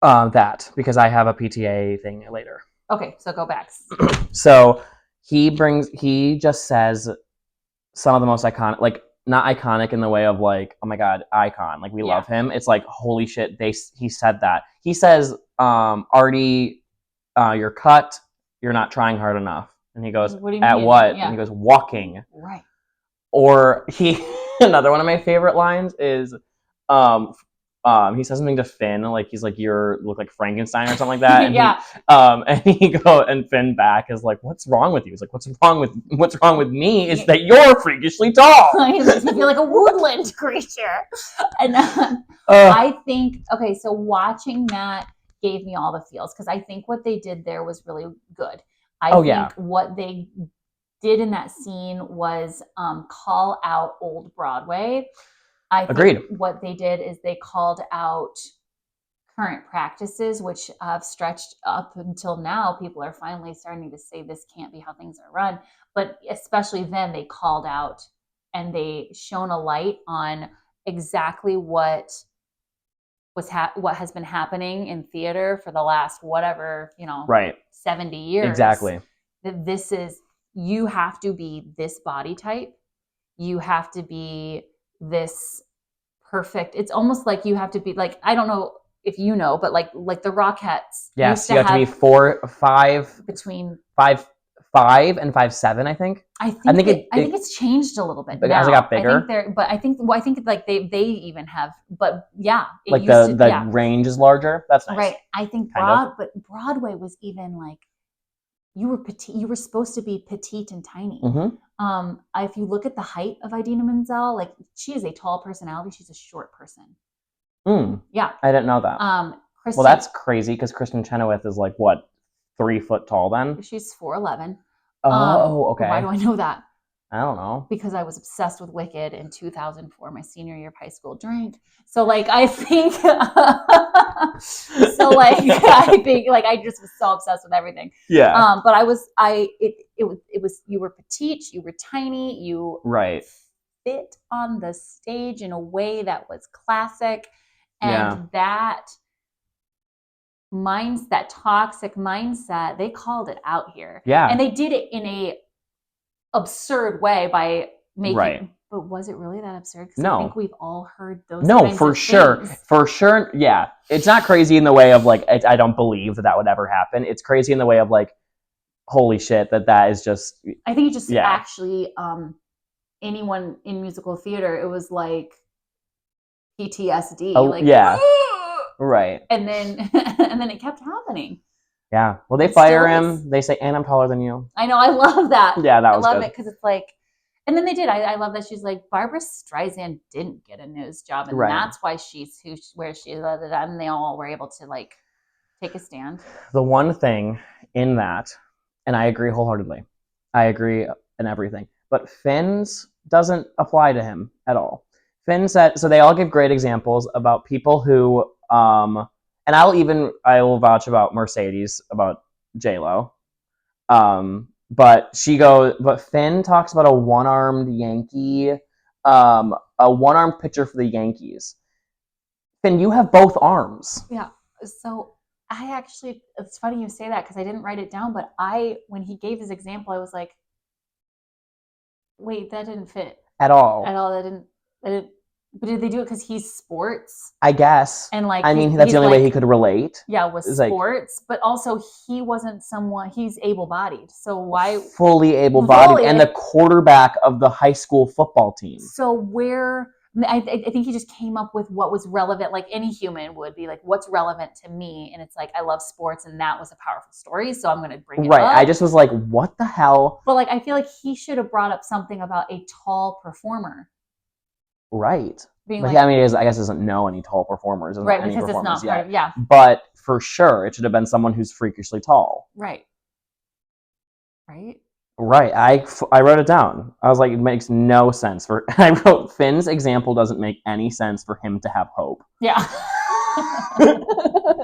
That, because I have a PTA thing later. Okay, so go back. So he just says some of the most iconic, like not iconic in the way of like, oh my god, icon, like we love him. It's like, holy shit, he said that. He says, Artie, you're cut, you're not trying hard enough. And he goes, what do you at mean? what? Yeah. And he goes, walking. Right. Or another one of my favorite lines is, he says something to Finn, like he's like, you look like Frankenstein or something like that. And yeah. And Finn back is like, what's wrong with you? He's like, what's wrong with me is that you're freakishly tall. He makes me feel like a woodland creature. And I think, okay, so watching that gave me all the feels, because I think what they did there was really good. I think what they did in that scene was call out old Broadway. I Agreed. think what they did is they called out current practices, which have stretched up until now. People are finally starting to say this can't be how things are run. But especially then, they called out and they shone a light on exactly what has been happening in theater for the last 70 years. Exactly. That this is, you have to be this body type. You have to be this perfect. It's almost like you have to be like, I don't know if you know, but like the Rockettes. Yes, you have to be 4'5", between 5'5" and 5'7", I think. I think it's changed a little bit now. As it got bigger. I think like they even have, but yeah. Like the range is larger. That's nice. Right. I think but Broadway was even like, you were petite. You were supposed to be petite and tiny. Mm-hmm. If you look at the height of Idina Menzel, like she is a tall personality. She's a short person. Yeah, I didn't know that. Well, that's crazy because Kristen Chenoweth is like what, 3 foot tall then? She's 4'11". Oh, okay. Why do I know that? I don't know. Because I was obsessed with Wicked in 2004, my senior year of high school. Drink. So like I think, I just was so obsessed with everything. Yeah. But it was you were petite, you were tiny, you fit on the stage in a way that was classic, and that toxic mindset, they called it out here. Yeah. And they did it in a absurd way by making, but was it really that absurd? Because I think we've all heard those. No, for sure. For sure. Yeah. It's not crazy in the way of like, I don't believe that would ever happen. It's crazy in the way of like, holy shit, that is just. I think it just actually, anyone in musical theater, it was like PTSD. Oh, like, yeah. Right. And then it kept happening. Yeah. Well, they fire him. They say, and I'm taller than you. I know. I love that. Yeah, that was good. I love it because it's like, and then they did. I love that she's like, Barbara Streisand didn't get a news job, and that's why she's where she is. And they all were able to like take a stand. The one thing in that, and I agree wholeheartedly. I agree in everything, but Finn's doesn't apply to him at all. Finn said, so they all give great examples about people who, and I will vouch about Mercedes, about J-Lo. But Finn talks about a one-armed Yankee, a one-armed pitcher for the Yankees. Finn, you have both arms. Yeah. So it's funny you say that because I didn't write it down, but when he gave his example, I was like, wait, that didn't fit. At all. That didn't, but did they do it because he's sports? I guess. And like, that's the only way he could relate. Yeah, was sports, but also he wasn't he's able-bodied. So why? Fully able-bodied and the quarterback of the high school football team. So I think he just came up with what was relevant, like any human would be like, what's relevant to me? And it's like, I love sports and that was a powerful story, so I'm going to bring it up. Right, I just was like, what the hell? But like, I feel like he should have brought up something about a tall performer. Right. Being but like, I guess doesn't know any tall performers. Right, because it's not part of, But for sure, it should have been someone who's freakishly tall. Right. Right? Right. I wrote it down. I was like, it makes no sense. I wrote, Finn's example doesn't make any sense for him to have hope. Yeah.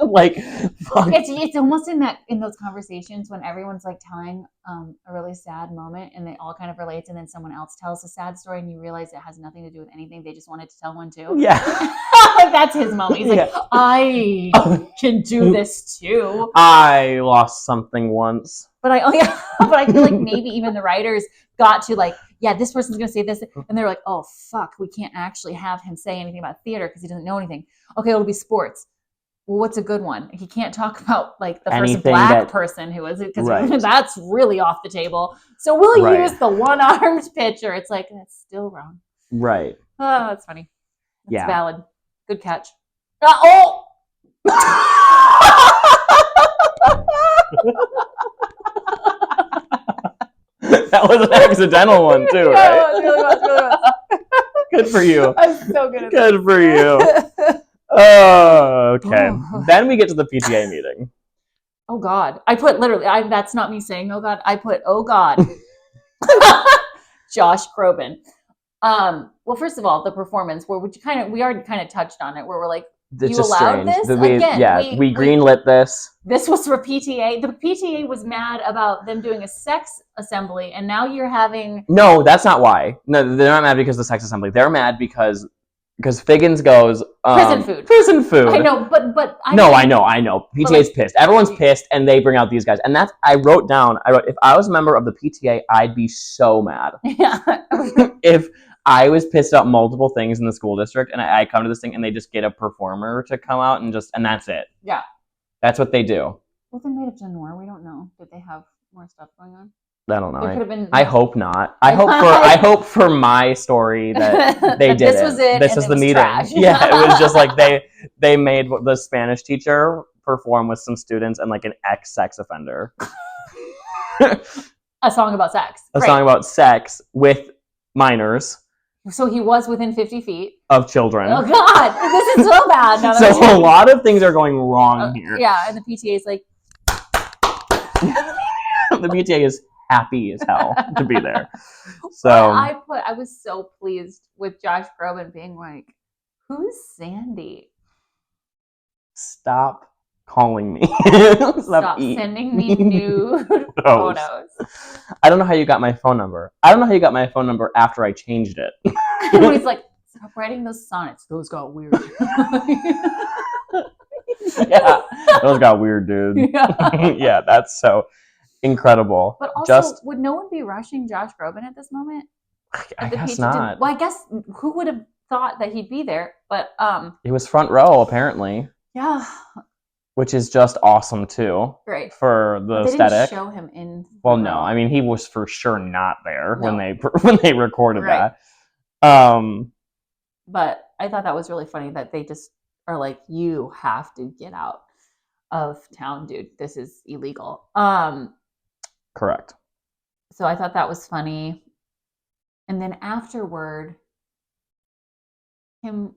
Like, fuck. It's almost in those conversations when everyone's like telling a really sad moment and they all kind of relate, and then someone else tells a sad story and you realize it has nothing to do with anything. They just wanted to tell one too. Yeah. That's his moment. He's like, I can do this too. I lost something once. But I feel like maybe even the writers got to like, yeah, this person's going to say this. And they're like, oh, fuck, we can't actually have him say anything about theater because he doesn't know anything. Okay, it'll be sports. Well, what's a good one? He can't talk about like the first black person who was it because that's really off the table. So we'll use the one-armed pitcher. It's like, that's still wrong. Right. Oh, that's funny. That's valid. Good catch. Oh! That was an accidental one too, right? Yeah, it really was. Good for you. I'm so good at Good for you. Oh, okay. Then we get to the PTA meeting. Oh God. I put literally, that's not me saying, oh God. I put, oh God. Josh Groban. Well, first of all, the performance where we already kind of touched on it, where we're like, It's you allowed strange. this? Again, we greenlit this. This was for PTA. The PTA was mad about them doing a sex assembly, and now you're having... No, that's not why. No, they're not mad because of the sex assembly. They're mad because Figgins goes... prison food. Prison food. I know, but... I know. PTA's pissed. Everyone's pissed, and they bring out these guys. And that's... I wrote, if I was a member of the PTA, I'd be so mad. Yeah. If I was pissed about multiple things in the school district, and I come to this thing, and they just get a performer to come out, and that's it. Yeah. That's what they do. Well, they might have done more. We don't know. Did they have more stuff going on? I don't know. There could have been. I hope not. I hope for my story that they did this was it. This was the meeting. Trash. Yeah, it was just like they made the Spanish teacher perform with some students and like an ex-sex offender. A song about sex. A song about sex with minors. So he was within 50 feet of children. Oh God, this is so bad. No, so a lot of things are going wrong here. Yeah, and the PTA is like. The PTA is happy as hell to be there. So well, I was so pleased with Josh Groban being like, "Who's Sandy?" Stop calling me. Stop sending me nude photos. I don't know how you got my phone number. I don't know how you got my phone number after I changed it. And he's like, "Stop writing those sonnets. Those got weird." Yeah, those got weird, dude. Yeah, that's so incredible. But also, would no one be rushing Josh Groban at this moment? I guess not. Well, I guess who would have thought that he'd be there? But he was front row apparently. Yeah. Which is just awesome too. Great for the they aesthetic. Didn't show him in. Well, no, I mean he was for sure not there when they recorded right. that. But I thought that was really funny that they just are like, you have to get out of town, dude. This is illegal. Correct. So I thought that was funny. And then afterward, him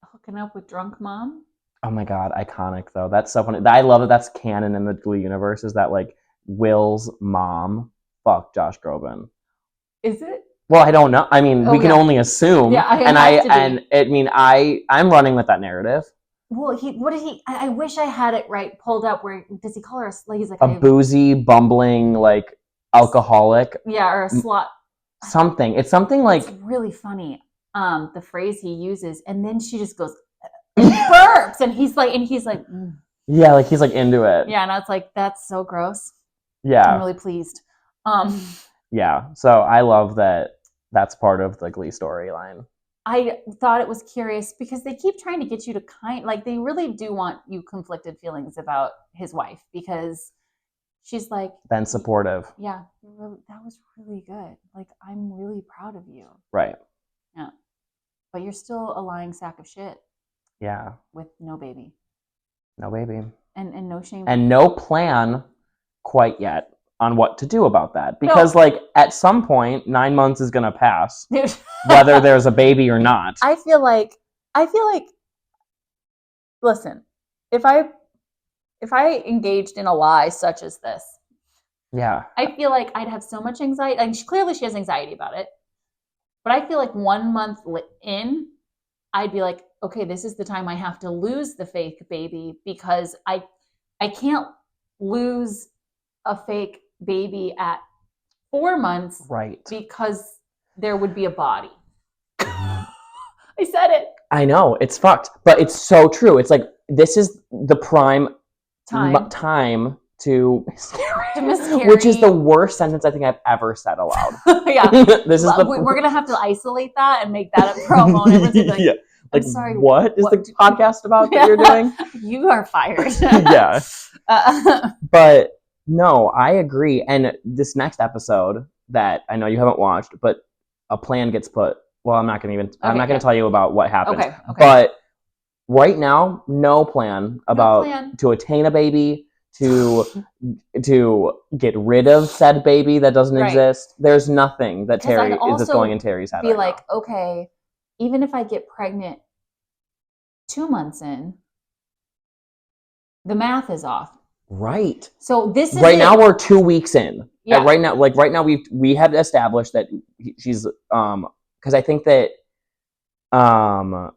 hooking up with drunk mom. Oh my God, iconic though. That's so funny. I love that that's canon in the Glee universe, is that like Will's mom fucked Josh Groban. Is it? Well, I don't know. I mean, we can only assume. Yeah, I'm running with that narrative. Well, what did he? I wish I had it right pulled up. Where does he call her? He's like a boozy, bumbling, like alcoholic. Yeah, or a slut. Something. It's something like. It's really funny. The phrase he uses, and then she just goes and burps, and he's like, mm. Yeah, like he's like into it. Yeah, and I was like, that's so gross. Yeah, I'm really pleased. Yeah, so I love that. That's part of the Glee storyline. I thought it was curious because they keep trying to get you to they really do want you conflicted feelings about his wife because she's like... Been supportive. Yeah, that was really good. Like, I'm really proud of you. Right. Yeah. But you're still a lying sack of shit. Yeah. With no baby. No baby. And no shame. And no plan quite yet on what to do about that. Because, at some point, 9 months is going to pass. Whether there's a baby or not. I feel like, listen, if I engaged in a lie such as this, yeah, I feel like I'd have so much anxiety. Like, clearly she has anxiety about it. But I feel like 1 month in, I'd be like, okay, this is the time I have to lose the fake baby because I can't lose a fake baby at 4 months, right? Because there would be a body. I said it. I know, it's fucked, but it's so true. It's like, this is the prime time to miscarry, which is the worst sentence I think I've ever said aloud. Yeah. This is we're going to have to isolate that and make that a promo. And everyone's like, yeah. Like, I'm sorry, what is the podcast about that you're doing? You are fired. Yeah. But no, I agree. And this next episode that I know you haven't watched, but a plan gets put. Well, I'm not going to tell you about what happens. Okay. But right now, no plan about to attain a baby, to get rid of said baby that doesn't exist. There's nothing that Terry is just going in Terry's head. Be like, okay, even if I get pregnant 2 months in, the math is off. Right. So this is now we're 2 weeks in. Yeah. Right now we have established that she's because I think that I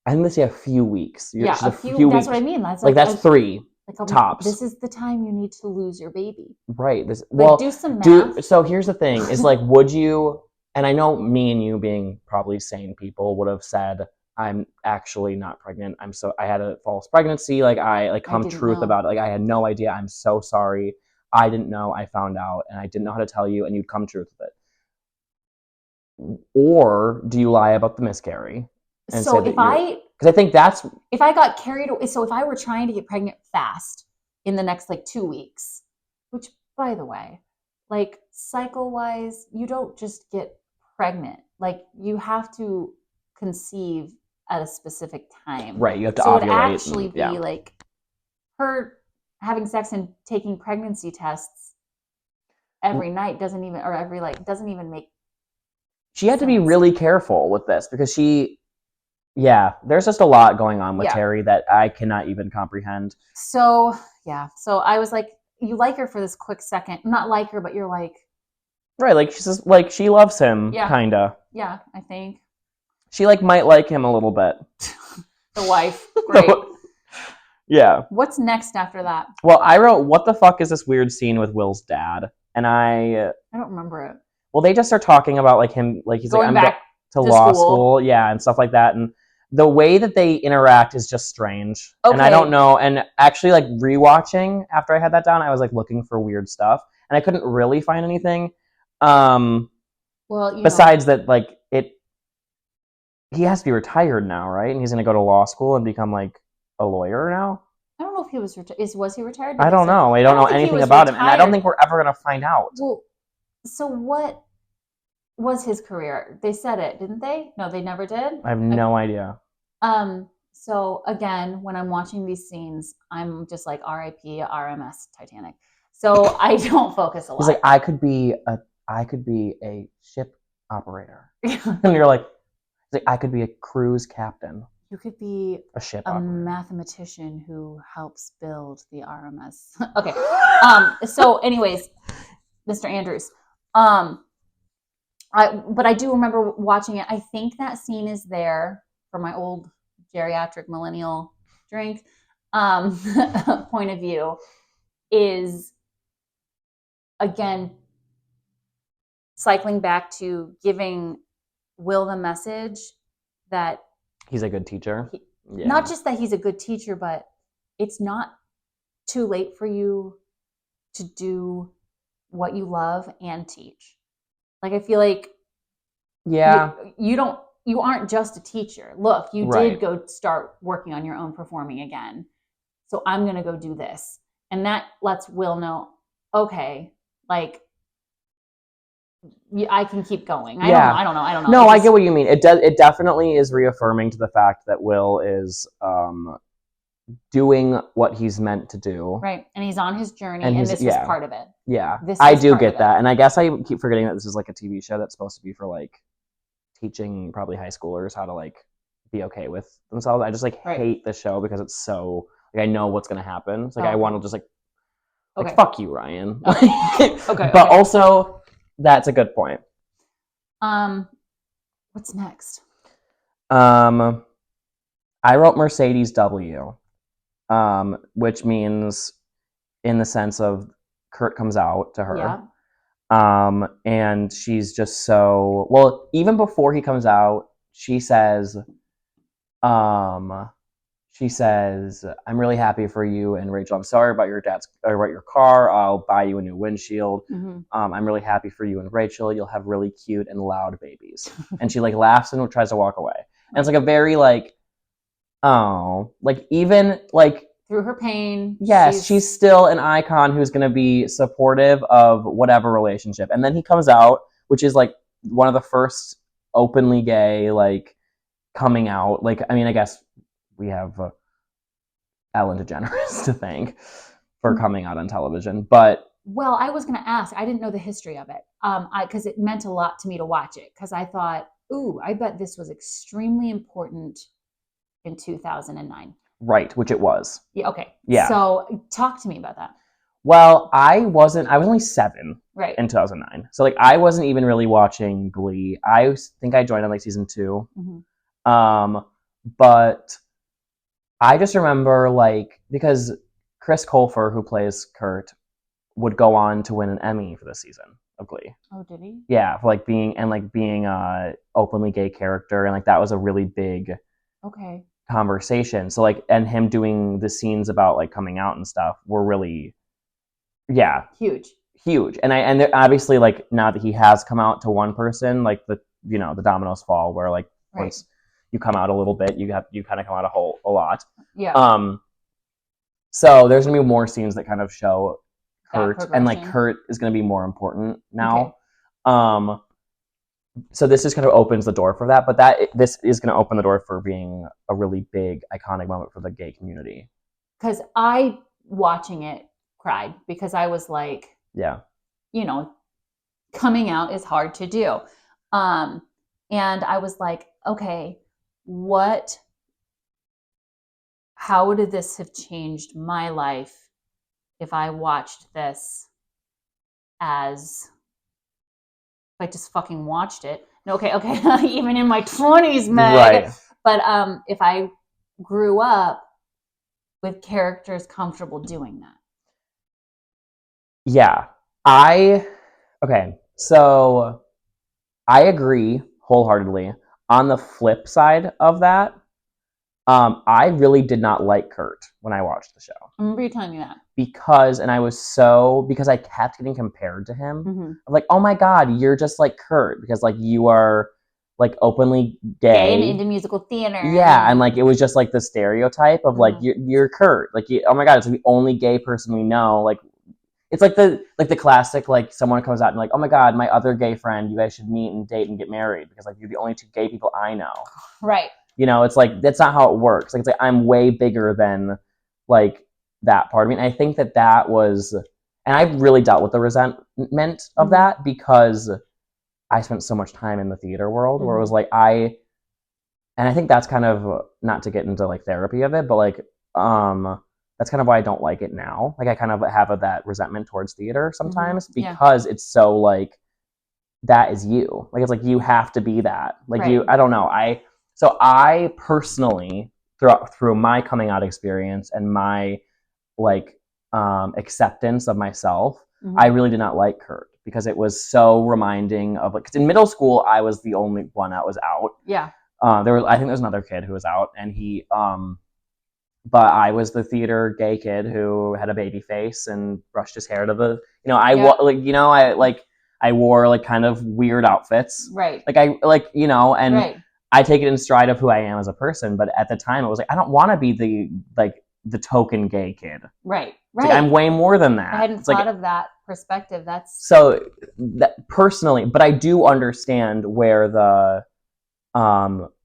think they say a few weeks. Yeah, a few weeks. That's what I mean. That's that's 3 tops. This is the time you need to lose your baby. Right. Do some math. So here's the thing: is like, would you? And I know me and you, being probably sane people, would have said, I'm actually not pregnant. I had a false pregnancy. Like, I come truth about it. Like, I had no idea. I'm so sorry. I didn't know. I found out, and I didn't know how to tell you, and you'd come truth with it. Or do you lie about the miscarry? And so because I think that's if I got carried away. So if I were trying to get pregnant fast in the next 2 weeks, which, by the way, cycle wise, you don't just get pregnant. Like, you have to conceive at a specific time. Right, you have to ovulate. So it would actually be her having sex and taking pregnancy tests every night doesn't even make She had sense. To be really careful with this because there's just a lot going on with Terry that I cannot even comprehend. So I was like, you like her for this quick second. Not like her, but you're like, right, like she's just, like, she loves him, kinda. Yeah, I think. She might like him a little bit. The wife. Great. Yeah. What's next after that? Well, I wrote, what the fuck is this weird scene with Will's dad? And I don't remember it. Well, they just start talking about him, he's going back to law school, and stuff like that. And the way that they interact is just strange. Okay. And I don't know. And actually, rewatching after I had that down, I was looking for weird stuff, and I couldn't really find anything. Well, besides that, he has to be retired now, right? And he's going to go to law school and become a lawyer now. I don't know if he was retired. Was he retired? I don't know. I don't know anything about him, and I don't think we're ever going to find out. Well, so what was his career? They said it, didn't they? No, they never did? I have no idea. So again, when I'm watching these scenes, I'm just like, R.I.P. RMS Titanic. So I don't focus a lot. He's like, I could be a ship operator. And you're like, I could be a cruise captain. You could be a ship a operator. Mathematician who helps build the RMS. Okay. So anyways, Mr. Andrews. But I do remember watching it. I think that scene is there from my old geriatric millennial drink point of view is, again, cycling back to giving Will the message that he's a good teacher. Not just that he's a good teacher, but it's not too late for you to do what you love and teach. I feel like you aren't just a teacher. Look, you did go start working on your own performing again. So I'm going to go do this. And that lets Will know, okay, I can keep going. I don't know. No, I get what you mean. It definitely is reaffirming to the fact that Will is doing what he's meant to do. Right. And he's on his journey, and this is part of it. Yeah. I do get that. And I guess I keep forgetting that this is a TV show that's supposed to be for teaching probably high schoolers how to be okay with themselves. I just hate the show because it's so I know what's going to happen. It's I want to just fuck you, Ryan. Okay. But also, that's a good point. What's next? I wrote Mercedes W, which means in the sense of Kurt comes out to her. Yeah. And she's just so, well, even before he comes out, she says, I'm really happy for you and Rachel. I'm sorry about your car. I'll buy you a new windshield. Mm-hmm. I'm really happy for you and Rachel. You'll have really cute and loud babies. And she like laughs and tries to walk away. And it's like a very like, oh, like even like through her pain. Yes, she's still an icon who's going to be supportive of whatever relationship. And then he comes out, which is like one of the first openly gay like coming out. Like, I mean, I guess we have Ellen DeGeneres to thank for coming out on television, but well, I was going to ask. I didn't know the history of it, because it meant a lot to me to watch it. Because I thought, ooh, I bet this was extremely important in 2009. Right, which it was. Yeah. Okay. Yeah. So talk to me about that. Well, I was only 7 right. in 2009. So like I wasn't even really watching Glee. I think I joined on like season 2. Mm-hmm. But I just remember like, because Chris Colfer, who plays Kurt, would go on to win an Emmy for this season of Glee. Oh, did he? Yeah, for like being a openly gay character, and like that was a really big conversation. So like, and him doing the scenes about like coming out and stuff were really, yeah, huge. And obviously like now that he has come out to one person, like the dominoes fall where like once you come out a little bit, you kind of come out a lot. Yeah. So there's gonna be more scenes that kind of show Kurt, and like Kurt is gonna be more important now. Okay. So this just kind of opens the door for that, but this is going to open the door for being a really big, iconic moment for the gay community. Because I, watching it, cried because I was like, yeah, coming out is hard to do. And I was like, okay, how did this have changed my life if I watched this as... I just fucking watched it. Okay, even in my 20s, Meg. Right. But if I grew up with characters comfortable doing that. Yeah. So I agree wholeheartedly. On the flip side of that, I really did not like Kurt when I watched the show. I remember you telling me that. Because I kept getting compared to him. Mm-hmm. I'm like, oh my God, you're just like Kurt, because like you are like openly gay and into musical theater. Yeah, and like it was just like the stereotype of like you're Kurt. Like oh my God, it's the only gay person we know. Like it's like the classic like someone comes out and like, oh my God, my other gay friend, you guys should meet and date and get married because like you're the only 2 gay people I know. Right. It's like that's not how it works. Like it's like I'm way bigger than like that part. I mean, I think that was, and I really dealt with the resentment of that because I spent so much time in the theater world where it was like and I think that's kind of, not to get into like therapy of it, but like that's kind of why I don't like it now. Like I kind of have that resentment towards theater sometimes because it's so like that is you. Like it's like you have to be that. Like I don't know. So I personally through my coming out experience and my like acceptance of myself, I really did not like Kurt because it was so reminding of like, because in middle school I was the only one that was out. Yeah. I think there was another kid who was out, and he but I was the theater gay kid who had a baby face and brushed his hair to the I wore like kind of weird outfits. Right. Like and I take it in stride of who I am as a person, but at the time it was like I don't want to be the token gay kid. Right. Like, I'm way more than that. I hadn't thought of that perspective. That's so personally, but I do understand where the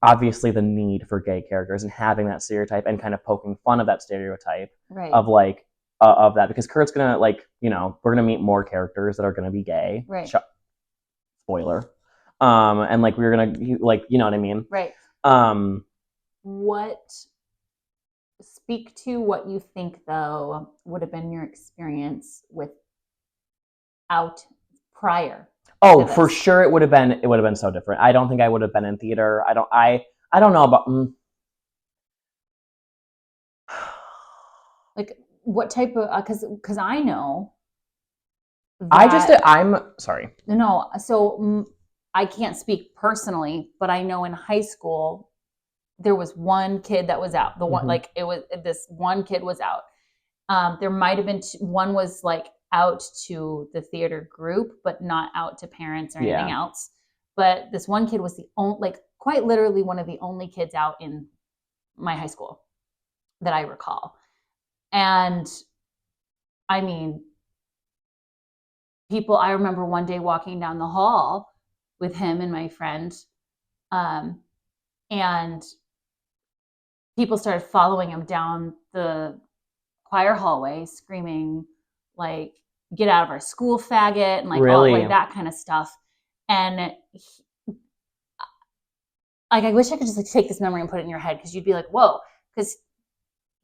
obviously the need for gay characters and having that stereotype and kind of poking fun of that stereotype of like of that, because Kurt's gonna like we're gonna meet more characters that are gonna be gay. Right. Spoiler. And like we're gonna like what I mean. Right. Speak to what you think though would have been your experience without prior. Oh, for sure it would have been so different. I don't think I would have been in theater. I don't know about what type of, because I know I'm sorry. No, so I can't speak personally, but I know in high school there was one kid that was out. The one like it was this one kid was out. There might have been one was like out to the theater group, but not out to parents or anything else. But this one kid was the only, like quite literally one of the only kids out in my high school that I recall. And I mean, I remember one day walking down the hall with him and my friend, and people started following him down the choir hallway screaming like, get out of our school, faggot, and like all like that kind of stuff. And like, I wish I could just like take this memory and put it in your head, because you'd be like, whoa, because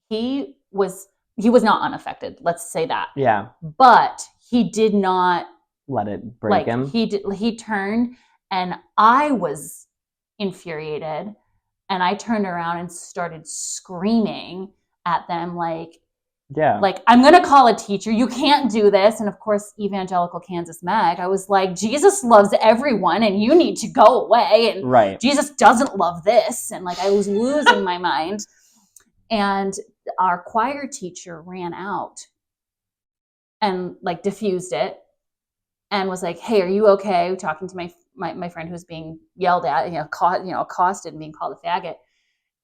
he was not unaffected, let's say that. Yeah. But he did not let it break him. He turned, and I was infuriated, and I turned around and started screaming at them like, I'm gonna call a teacher, you can't do this. And of course, evangelical Kansas Meg, I was like, Jesus loves everyone and you need to go away, and Jesus doesn't love this. And like, I was losing my mind. And our choir teacher ran out and like diffused it and was like, hey, are you okay? Talking to my friend who's being yelled at, accosted and being called a faggot.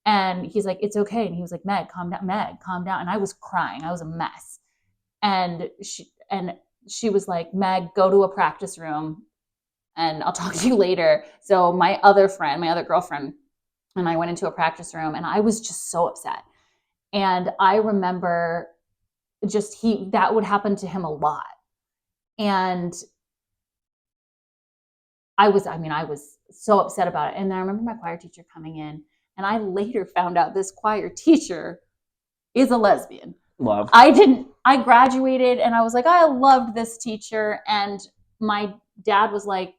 And he's like, it's okay. And he was like, Meg, calm down. Meg, calm down. And I was crying. I was a mess. And she was like, Meg, go to a practice room and I'll talk to you later. So my other girlfriend, and I went into a practice room, and I was just so upset. And I remember that would happen to him a lot. And I was so upset about it. And then I remember my choir teacher coming in, and I later found out this choir teacher is a lesbian. Love. I graduated and I was like, I loved this teacher. And my dad was like,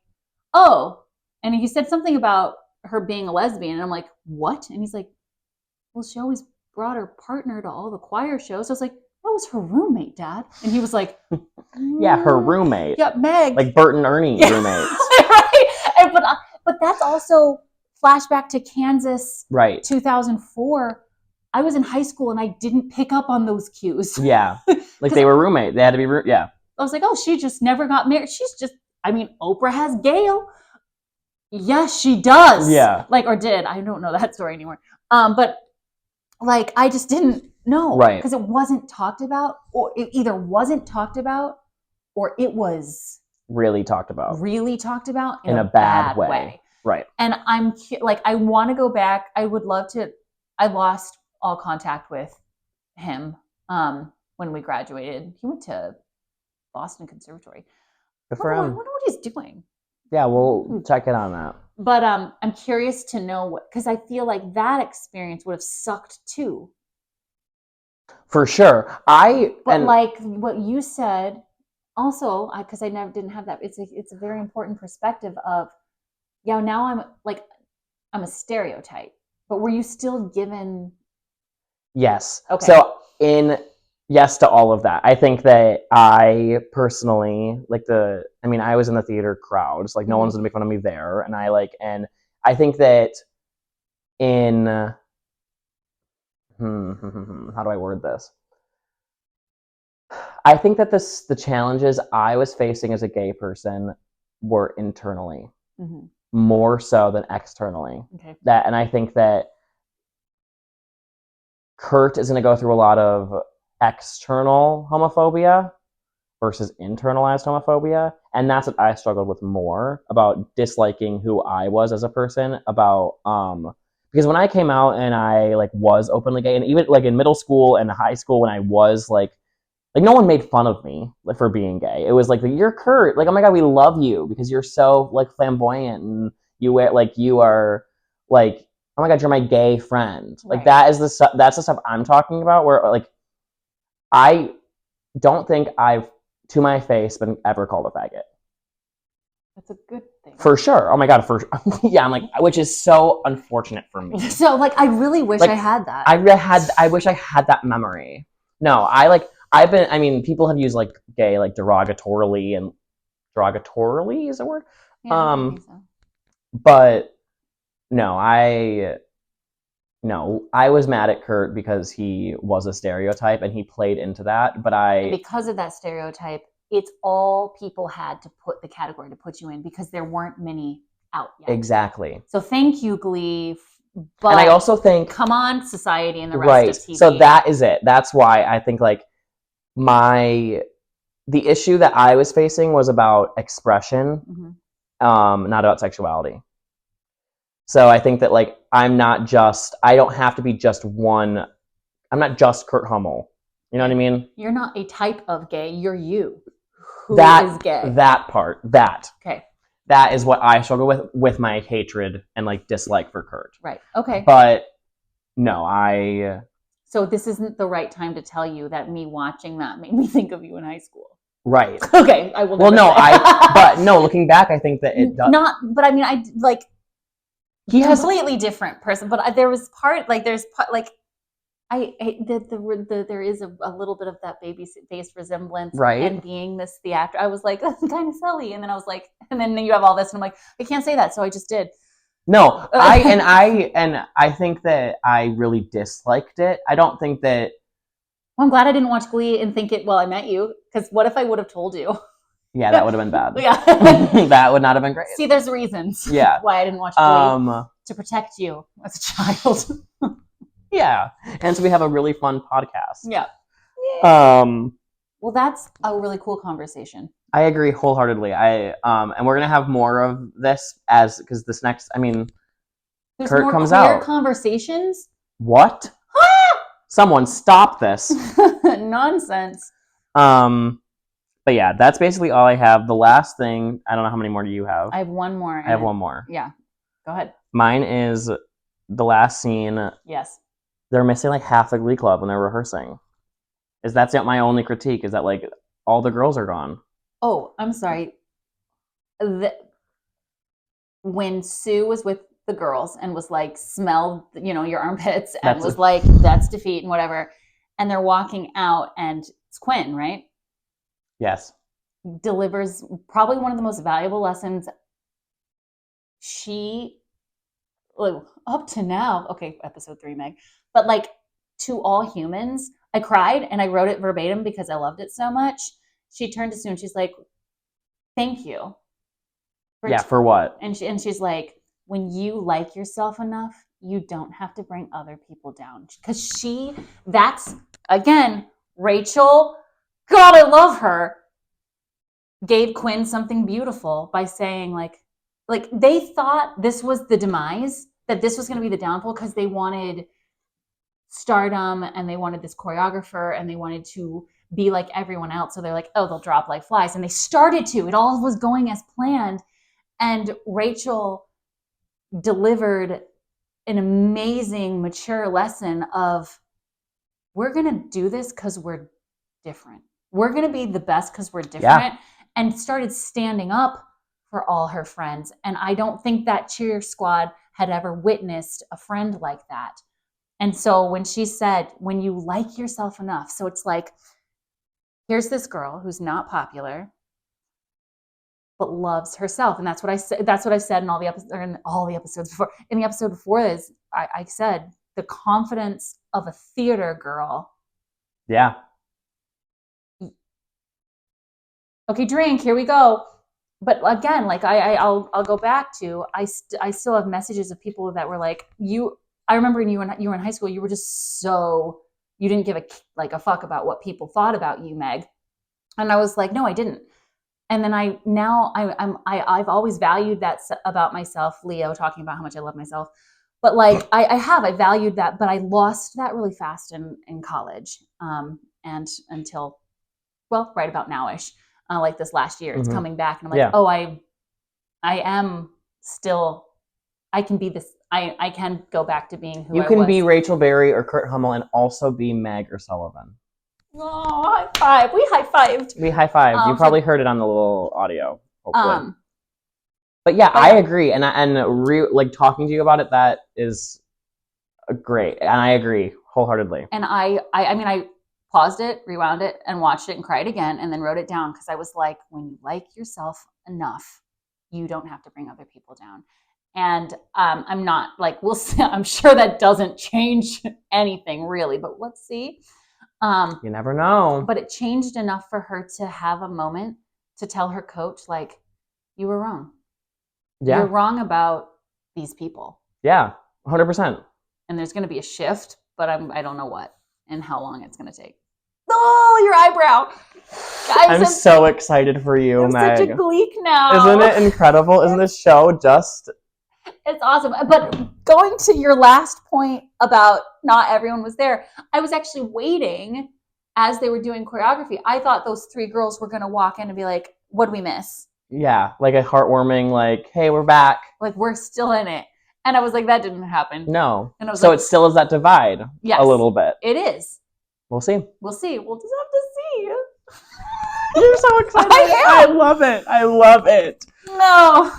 oh, and he said something about her being a lesbian. And I'm like, what? And he's like, well, she always brought her partner to all the choir shows. I was like, that was her roommate, Dad. And he was like, yeah, her roommate. Yeah, Meg. Like Bert and Ernie roommates. Right. But that's also flashback to Kansas, 2004. I was in high school and I didn't pick up on those cues. Yeah. Like they were roommate. They had to be I was like, oh, she just never got married. Oprah has Gail. Yes, she does. Yeah. Like, or did. I don't know that story anymore. But like, I just didn't know. Right. Because it wasn't talked about, or it either wasn't talked about, or it was really talked about in a bad way. Right. And I'm like, I want to go back. I would love to. I lost all contact with him when we graduated. He went to Boston Conservatory. Good for him. I wonder what he's doing. Yeah, we'll check in on that. But I'm curious to know because I feel like that experience would have sucked too. For sure. Like what you said, also, because I never didn't have that. It's a very important perspective of, now I'm a stereotype. But were you still given? Yes. Okay. So yes to all of that. I think that I personally I was in the theater crowd, so like no one's gonna make fun of me there. And I think that how do I word this? I think that the challenges I was facing as a gay person were internally more so than externally. Okay. And I think that Kurt is going to go through a lot of external homophobia versus internalized homophobia. And that's what I struggled with more, about disliking who I was as a person, because when I came out and I was openly gay, and even in middle school and high school when I was like no one made fun of me for being gay. It was like, you're Kurt. Oh my God, we love you because you're so flamboyant, and you wear you are oh my God, you're my gay friend. Right. That's the stuff I'm talking about, where I don't think I've to my face been ever called a faggot. That's a good thing. For sure. Oh my God, yeah, which is so unfortunate for me. So I really wish I had that. I wish I had that memory. No, I mean, people have used like gay like derogatorily and derogatorily is a word. Yeah, I think so. But no, I was mad at Kurt because he was a stereotype and he played into that. But And because of that stereotype, it's all people had to put the category to put you in because there weren't many out yet. Exactly. So thank you, Glee. But and I also think, come on, society and the rest of TV. So that is it. That's why I think like the issue that I was facing was about expression, not about sexuality. So I think that like I don't have to be just one. I'm not just Kurt Hummel. You know what I mean? You're not a type of gay. You're you. Who is gay? That part. Okay. That is what I struggle with my hatred and like dislike for Kurt. Right. Okay. But no, So this isn't the right time to tell you that me watching that made me think of you in high school. Right. Okay. I will. Well, no, but no. Looking back, I think that it does. Not. But I mean, I like. He has completely different person, but there was there is a little bit of that baby face resemblance, right? And being this theater, I was like, that's kind of silly, and then I was like, and then you have all this, and I'm like, I can't say that, so I just did. No, I think that I really disliked it. I don't think that. Well, I'm glad I didn't watch Glee and think it while I met you, because what if I would have told you? Yeah, that would have been bad. Yeah. That would not have been great. See, there's reasons. Yeah. Why I didn't watch Glee to protect you as a child. Yeah, and so we have a really fun podcast. Yeah. Well, that's a really cool conversation. I agree wholeheartedly. And we're gonna have more of this because this next, I mean, there's Kurt more comes queer out. Conversations. What? Someone stop this. Nonsense. But yeah, that's basically all I have. The last thing, I don't know how many more do you have? I have one more. I have one more. Yeah. Go ahead. Mine is the last scene. Yes. They're missing like half the Glee Club when they're rehearsing. That's not my only critique, is that like all the girls are gone. Oh, I'm sorry. When Sue was with the girls and was like, smell, your armpits, and was like, that's defeat and whatever. And they're walking out and it's Quinn, right? Yes. Delivers probably one of the most valuable lessons up to now. Okay, episode 3, Meg. But like, to all humans, I cried and I wrote it verbatim because I loved it so much. She turned to Sue and she's like, thank you. For what? And she's like, when you like yourself enough, you don't have to bring other people down. Because that's, again, Rachel, God, I love her, gave Quinn something beautiful by saying like they thought this was the demise, that this was going to be the downfall, because they wanted stardom and they wanted this choreographer and they wanted to be like everyone else. So they're like, oh, they'll drop like flies. And they started to. It all was going as planned. And Rachel delivered an amazing, mature lesson of, we're going to do this because we're different. We're going to be the best because we're different. Yeah. And started standing up for all her friends. And I don't think that cheer squad had ever witnessed a friend like that. And so when she said, when you like yourself enough, so it's like, here's this girl who's not popular, but loves herself. And that's what I said. That's what I said in all the episodes before. In the episode before this, I said the confidence of a theater girl. Yeah. Okay, drink. Here we go. But again, like I'll go back to, I still have messages of people that were like, I remember when you were in high school, you were just you didn't give a fuck about what people thought about you, Meg. And I was like, no, I didn't. And then I've always valued that about myself, Leo, talking about how much I love myself. But like, I valued that, but I lost that really fast in college. And until, well, right about nowish, like this last year, it's coming back. And I'm like, oh, I am still, I can be this, I can go back to being who I was. You can be Rachel Berry or Kurt Hummel and also be Meg or Sullivan. Oh, high five. We high-fived. We high-fived. You probably heard it on the little audio, hopefully. But yeah, I agree. And like talking to you about it, that is great. And I agree wholeheartedly. And I mean, paused it, rewound it, and watched it and cried again, and then wrote it down because I was like, when you like yourself enough, you don't have to bring other people down. And I'm not like, we'll see. I'm sure that doesn't change anything really, but let's see. You never know. But it changed enough for her to have a moment to tell her coach, like, you were wrong. Yeah. You're wrong about these people. Yeah, 100%. And there's going to be a shift, but I don't know what and how long it's going to take. Oh, your eyebrow. Guys, I'm so excited for you, I'm Meg. such a Gleek now. Isn't it incredible? Isn't this show just... It's awesome. But going to your last point about not everyone was there, I was actually waiting as they were doing choreography. I thought those 3 girls were going to walk in and be like, what did we miss? Yeah, like a heartwarming, like, hey, we're back. Like, we're still in it. And I was like, that didn't happen. No. And I was so like, it still is that divide yes, a little bit. It is. We'll see. We'll see. We'll just have to see. You're so excited. I am. I love it. I love it. No.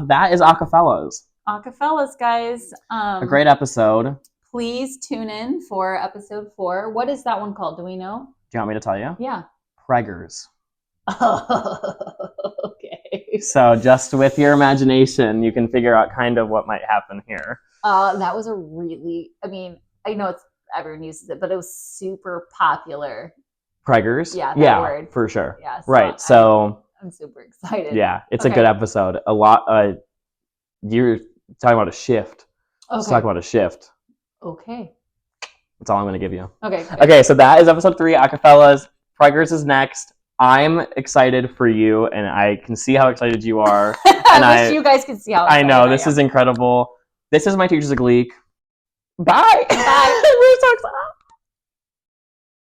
That is Acafellas. Acafellas, guys. A great episode. Please tune in for episode 4. What is that one called? Do we know? Do you want me to tell you? Yeah. Preggers. Okay. So just with your imagination, you can figure out kind of what might happen here. That was a really, I mean, I know it's everyone uses it, but it was super popular. Preggers? Yeah, that word. For sure. Yeah, so right. So I'm super excited. Yeah, it's a good episode. A lot. You're talking about a shift. Okay. Let's talk about a shift. Okay. That's all I'm going to give you. Okay. Okay, so that is episode 3, Acafellas. Preggers is next. I'm excited for you, and I can see how excited you are. And I wish you guys could see how excited I know, this is incredible. This is My Teacher's a Gleek. Bye. Bye. We're so excited.